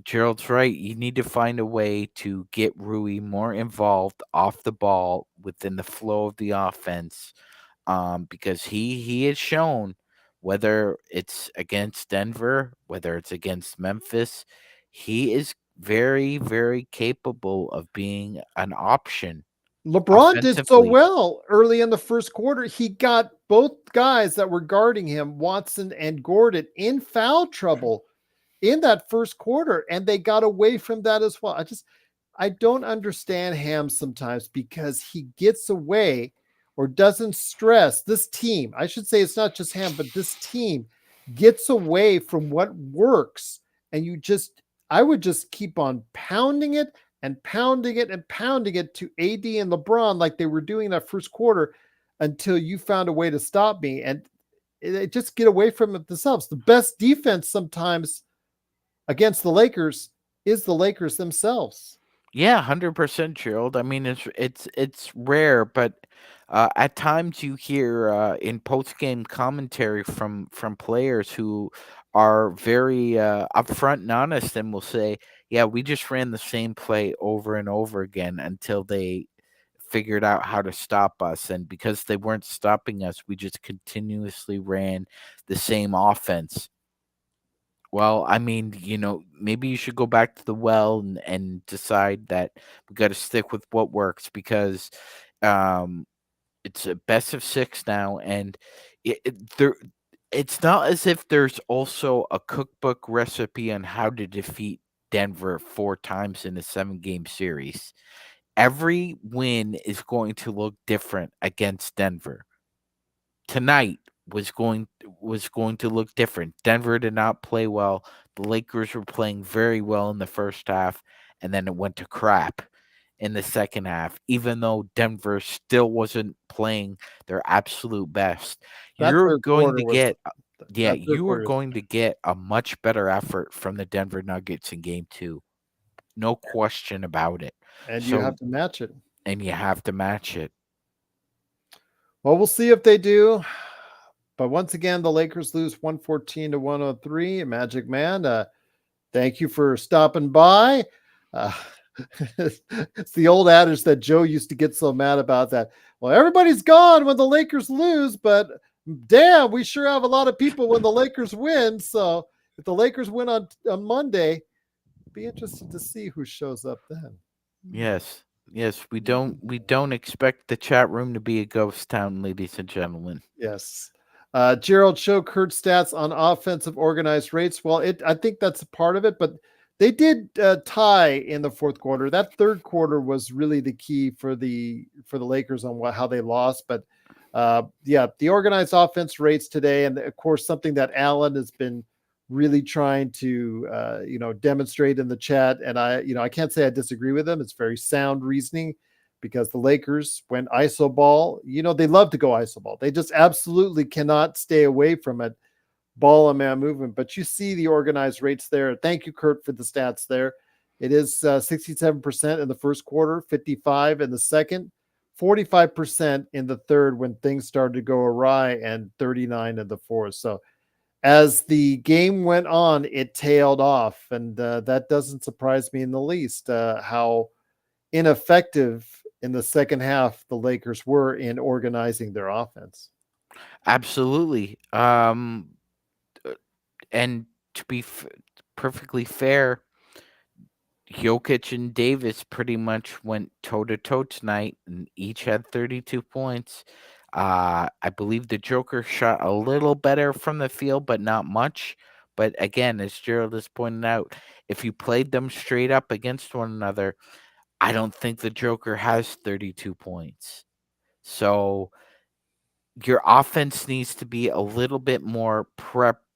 Gerald's right. You need to find a way to get Rui more involved off the ball within the flow of the offense, because he has shown, whether it's against Denver, whether it's against Memphis, he is very, very capable of being an option LeBron did so offensively. well early in the first quarter. He got both guys that were guarding him, Watson and Gordon, in foul trouble in that first quarter, and they got away from that as well. I don't understand Ham sometimes because he gets away or doesn't stress this team. I should say it's not just Ham, but this team gets away from what works. And I would just keep on pounding it and pounding it and pounding it to AD and LeBron like they were doing that first quarter until you found a way to stop me. And it just get away from it themselves. The best defense sometimes against the Lakers is the Lakers themselves. Yeah, 100%, Gerald. I mean, it's rare, but at times you hear in post game commentary from players who are very upfront and honest, and will say, "Yeah, we just ran the same play over and over again until they figured out how to stop us, and because they weren't stopping us, we just continuously ran the same offense." Well, I mean, maybe you should go back to the well and decide that we got to stick with what works, because um, it's a best of six now, and there. It's not as if there's also a cookbook recipe on how to defeat Denver 4 times in a 7-game series. Every win is going to look different against Denver. Tonight was going to look different. Denver did not play well. The Lakers were playing very well in the first half, and then it went to crap in the second half, even though Denver still wasn't playing their absolute best. That You're third going quarter to was get Yeah, that third you are quarter, going to get a much better effort from the Denver Nuggets in game 2. No question about it. and you So have to match it. and you have to match it. Well, we'll see if they do. But once again, the Lakers lose 114 to 103. Magic Man, thank you for stopping by. Uh, it's the old adage that Joe used to get so mad about that. Well, everybody's gone when the Lakers lose, but damn, we sure have a lot of people when the Lakers win. So if the Lakers win on Monday, be interested to see who shows up then. Yes. Yes, we don't expect the chat room to be a ghost town, ladies and gentlemen. Yes. Gerald, show Kurt stats on offensive organized rates. Well, I think that's a part of it, but they did tie in the fourth quarter. That third quarter was really the key for the Lakers on how they lost. But yeah, the organized offense rates today, and of course something that Alan has been really trying to demonstrate in the chat. And I can't say I disagree with him. It's very sound reasoning because the Lakers, when ISO ball, they love to go ISO ball. They just absolutely cannot stay away from it, ball and man movement. But you see the organized rates there. Thank you, Kurt, for the stats there. It is 67% in the first quarter, 55 in the second, 45% in the third when things started to go awry, and 39 in the fourth. So as the game went on, it tailed off, and that doesn't surprise me in the least. How ineffective in the second half the Lakers were in organizing their offense. Absolutely. Uh, and to be perfectly fair, Jokic and Davis pretty much went toe to toe tonight and each had 32 points. I believe the Joker shot a little better from the field, but not much. But again, as Gerald has pointed out, if you played them straight up against one another, I don't think the Joker has 32 points. So your offense needs to be a little bit more prepped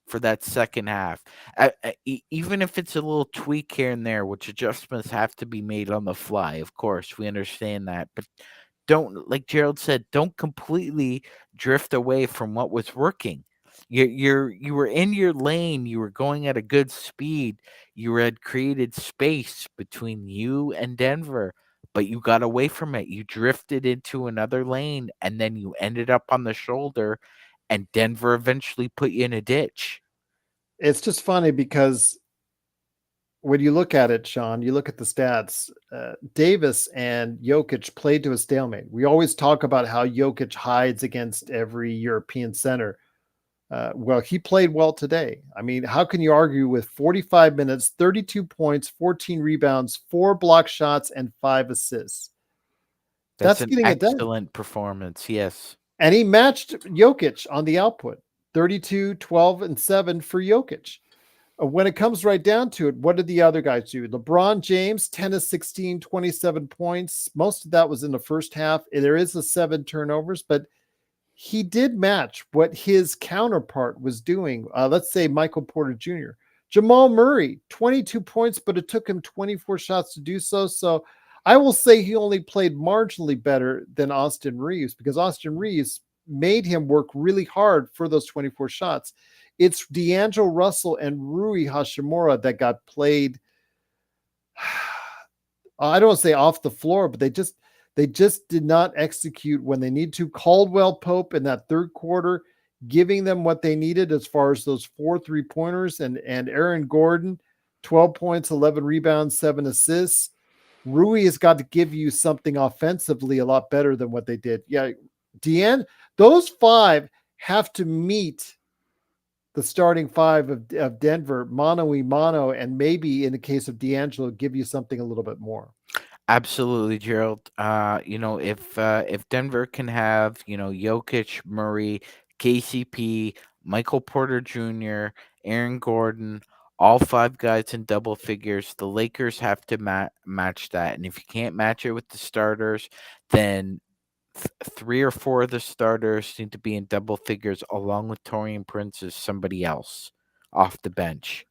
for that second half. Even if it's a little tweak here and there, which adjustments have to be made on the fly. Of course, we understand that, but don't, like Gerald said, don't completely drift away from what was working. You were in your lane. You were going at a good speed. You had created space between you and Denver, but you got away from it. You drifted into another lane, and then you ended up on the shoulder, and Denver eventually put you in a ditch. It's just funny because when you look at it, Sean, you look at the stats. Davis and Jokic played to a stalemate. We always talk about how Jokic hides against every European center. Well, he played well today. I mean, how can you argue with 45 minutes, 32 points, 14 rebounds, 4 block shots, and 5 assists? That's That's an getting it done. excellent performance. Yes. And he matched Jokic on the output 32, 12, and 7 for Jokic. When it comes right down to it, what did the other guys do? LeBron James, 10 of 16, 27 points. Most of that was in the first half. There is a 7 turnovers, but he did match what his counterpart was doing. Let's say Michael Porter Jr. Jamal Murray, 22 points, but it took him 24 shots to do so. So I will say he only played marginally better than Austin Reeves because Austin Reeves made him work really hard for those 24 shots. It's D'Angelo Russell and Rui Hashimura that got played. I don't want to say off the floor, but they just did not execute when they need to. Caldwell Pope in that third quarter, giving them what they needed as far as those 4 3-pointers, and Aaron Gordon, 12 points, 11 rebounds, 7 assists. Rui has got to give you something offensively a lot better than what they did. Yeah, Deanne, those 5 have to meet the starting 5 of Denver, mano y mano, and maybe in the case of D'Angelo, give you something a little bit more. Absolutely, Gerald. If Denver can have, Jokic, Murray, KCP, Michael Porter Jr., Aaron Gordon, all 5 guys in double figures, the Lakers have to match that. And if you can't match it with the starters, then 3 or 4 of the starters need to be in double figures, along with Torian Prince as somebody else off the bench.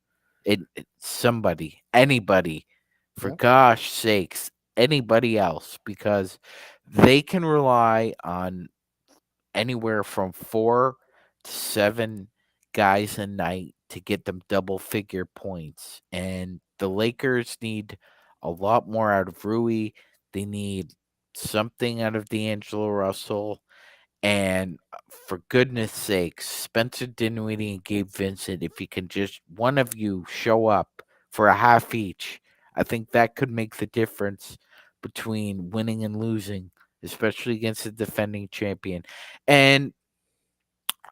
Somebody, anybody, for Yeah. gosh sakes, anybody else, because they can rely on anywhere from 4 to 7 guys a night to get them double figure points. And the Lakers need a lot more out of Rui. They need something out of D'Angelo Russell. And for goodness sakes, Spencer Dinwiddie and Gabe Vincent, if you can just one of you show up for a half each, I think that could make the difference between winning and losing, especially against the defending champion. And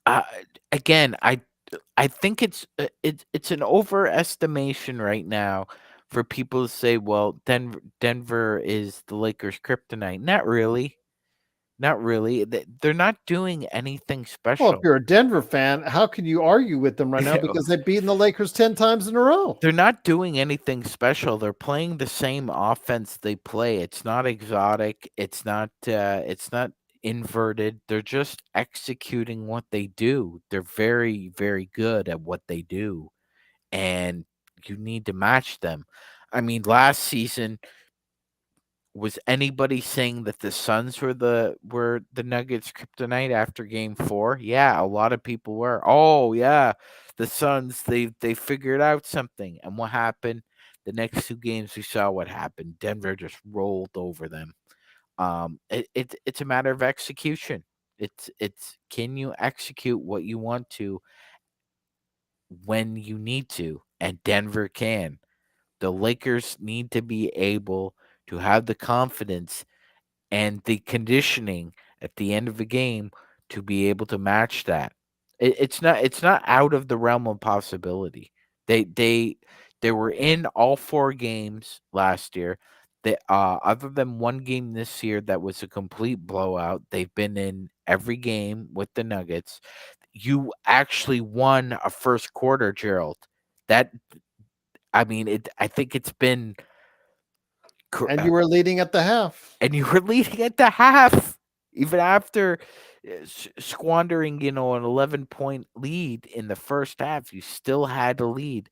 uh, again, I think it's an overestimation right now for people to say, well, Denver is the Lakers' kryptonite. Not really. Not really. They're not doing anything Well, if special. you're a Denver fan, how can you argue with them right now because they've beaten the Lakers 10 times in a row? They're not doing anything special. They're playing the same offense they play. It's not exotic. It's not inverted. They're just executing what they do. They're very, very good at what they do. And you need to match them. I mean, last season, was anybody saying that the Suns were the Nuggets kryptonite after game 4? Yeah, a lot of people were. Oh, yeah. The Suns, they figured out something. And what happened? The next 2 games we saw what happened. Denver just rolled over them. It's a matter of execution. It's can you execute what you want to when you need to? And Denver can. The Lakers need to be able to have the confidence and the conditioning at the end of a game to be able to match that. It's not out of the realm of possibility. They were in all 4 games last year. They other than one game this year that was a complete blowout, they've been in every game with the Nuggets. You actually won a first quarter, Gerald. That I mean, I think it's been And you were leading at the half. and you were leading at the half, even after squandering, an 11-point lead in the first half. You still had a lead,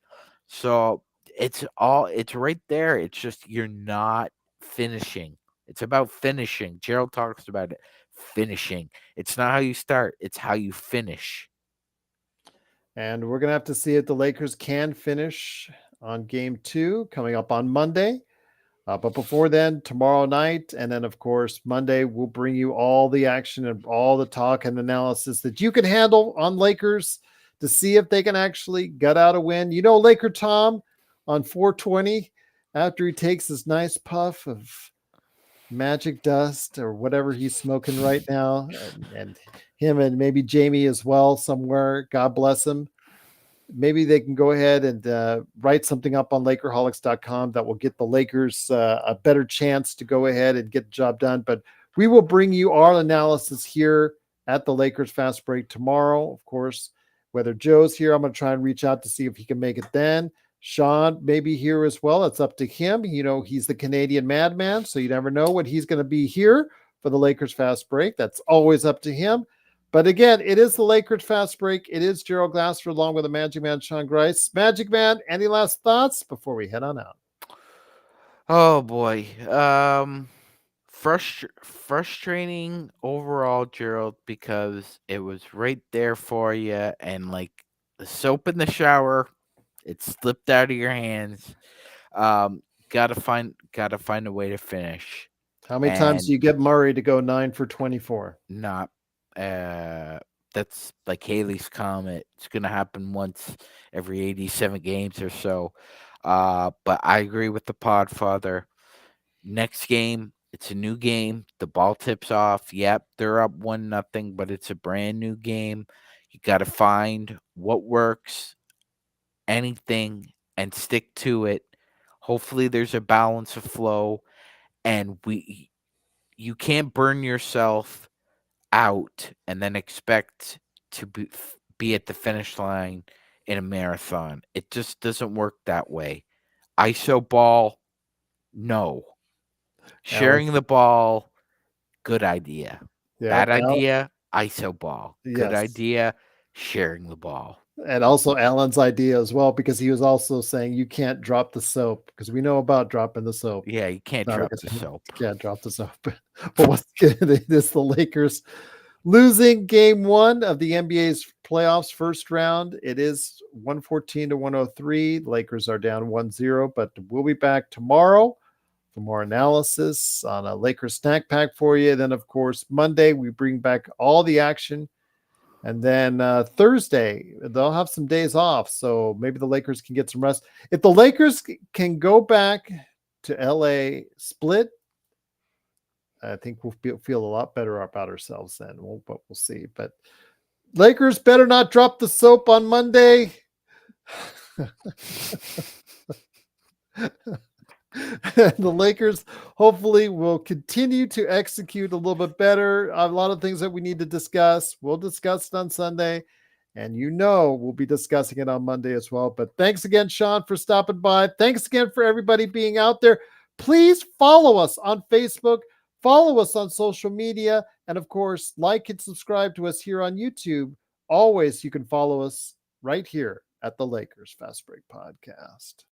so it's right there. It's just you're not finishing. It's about finishing. Gerald talks about it. Finishing. It's not how you start. It's how you finish. And we're going to have to see if the Lakers can finish on game 2 coming up on Monday. But before then, tomorrow night, and then, of course, Monday, we'll bring you all the action and all the talk and analysis that you can handle on Lakers to see if they can actually gut out a win. Laker Tom on 420, after he takes his nice puff of magic dust or whatever he's smoking right now, and him and maybe Jamie as well somewhere, God bless him. Maybe they can go ahead and write something up on Lakerholics.com that will get the Lakers a better chance to go ahead and get the job done. But we will bring you our analysis here at the Lakers Fast Break tomorrow. Of course, whether Joe's here, I'm going to try and reach out to see if he can make it then. Sean may be here as well. It's up to him. He's the Canadian madman, so you never know when he's going to be here for the Lakers Fast Break. That's always up to him. But again, it is the Lakers Fast Break. It is Gerald Glasser along with the Magic Man, Sean Grice. Magic Man, any last thoughts before we head on out? Oh boy. Frustrating overall, Gerald, because it was right there for you, and like the soap in the shower, it slipped out of your hands. Gotta find a way to finish. How many times do And you get Murray to go 9 for 24? not that's like Haley's Comet. It's gonna happen once every 87 games or so. But I agree with the Podfather. Next game, it's a new game. The ball tips off. Yep, they're up 1-0, but it's a brand new game. You got to find what works, anything, and stick to it. Hopefully, there's a balance of flow, and you can't burn yourself out and then expect to be at the finish line in a marathon. It just doesn't work that way. ISO ball, no. Sharing the ball, good idea. Yeah. Bad idea, ISO ball. Good Yes. idea, sharing the ball. And also Alan's idea as well, because he was also saying you can't drop the soap, because we know about dropping the soap. Yeah, you can't Not a drop good the thing. soap. You can't drop the soap. But what's good is the Lakers losing game 1 of the NBA's playoffs first round. It is 114 to 103. Lakers are down 1-0, but we'll be back tomorrow for more analysis on a Lakers snack pack for you. Then, of course, Monday, we bring back all the action. And then Thursday, they'll have some days off. So maybe the Lakers can get some rest. If the Lakers can go back to LA split, I think we'll feel a lot better about ourselves then. But we'll see. But Lakers better not drop the soap on Monday. The Lakers hopefully will continue to execute a little bit better. A lot of things that we need to discuss. We'll discuss it on Sunday. And we'll be discussing it on Monday as well. But thanks again, Sean, for stopping by. Thanks again for everybody being out there. Please follow us on Facebook. Follow us on social media. And of course, like and subscribe to us here on YouTube. Always, you can follow us right here at the Lakers Fast Break Podcast.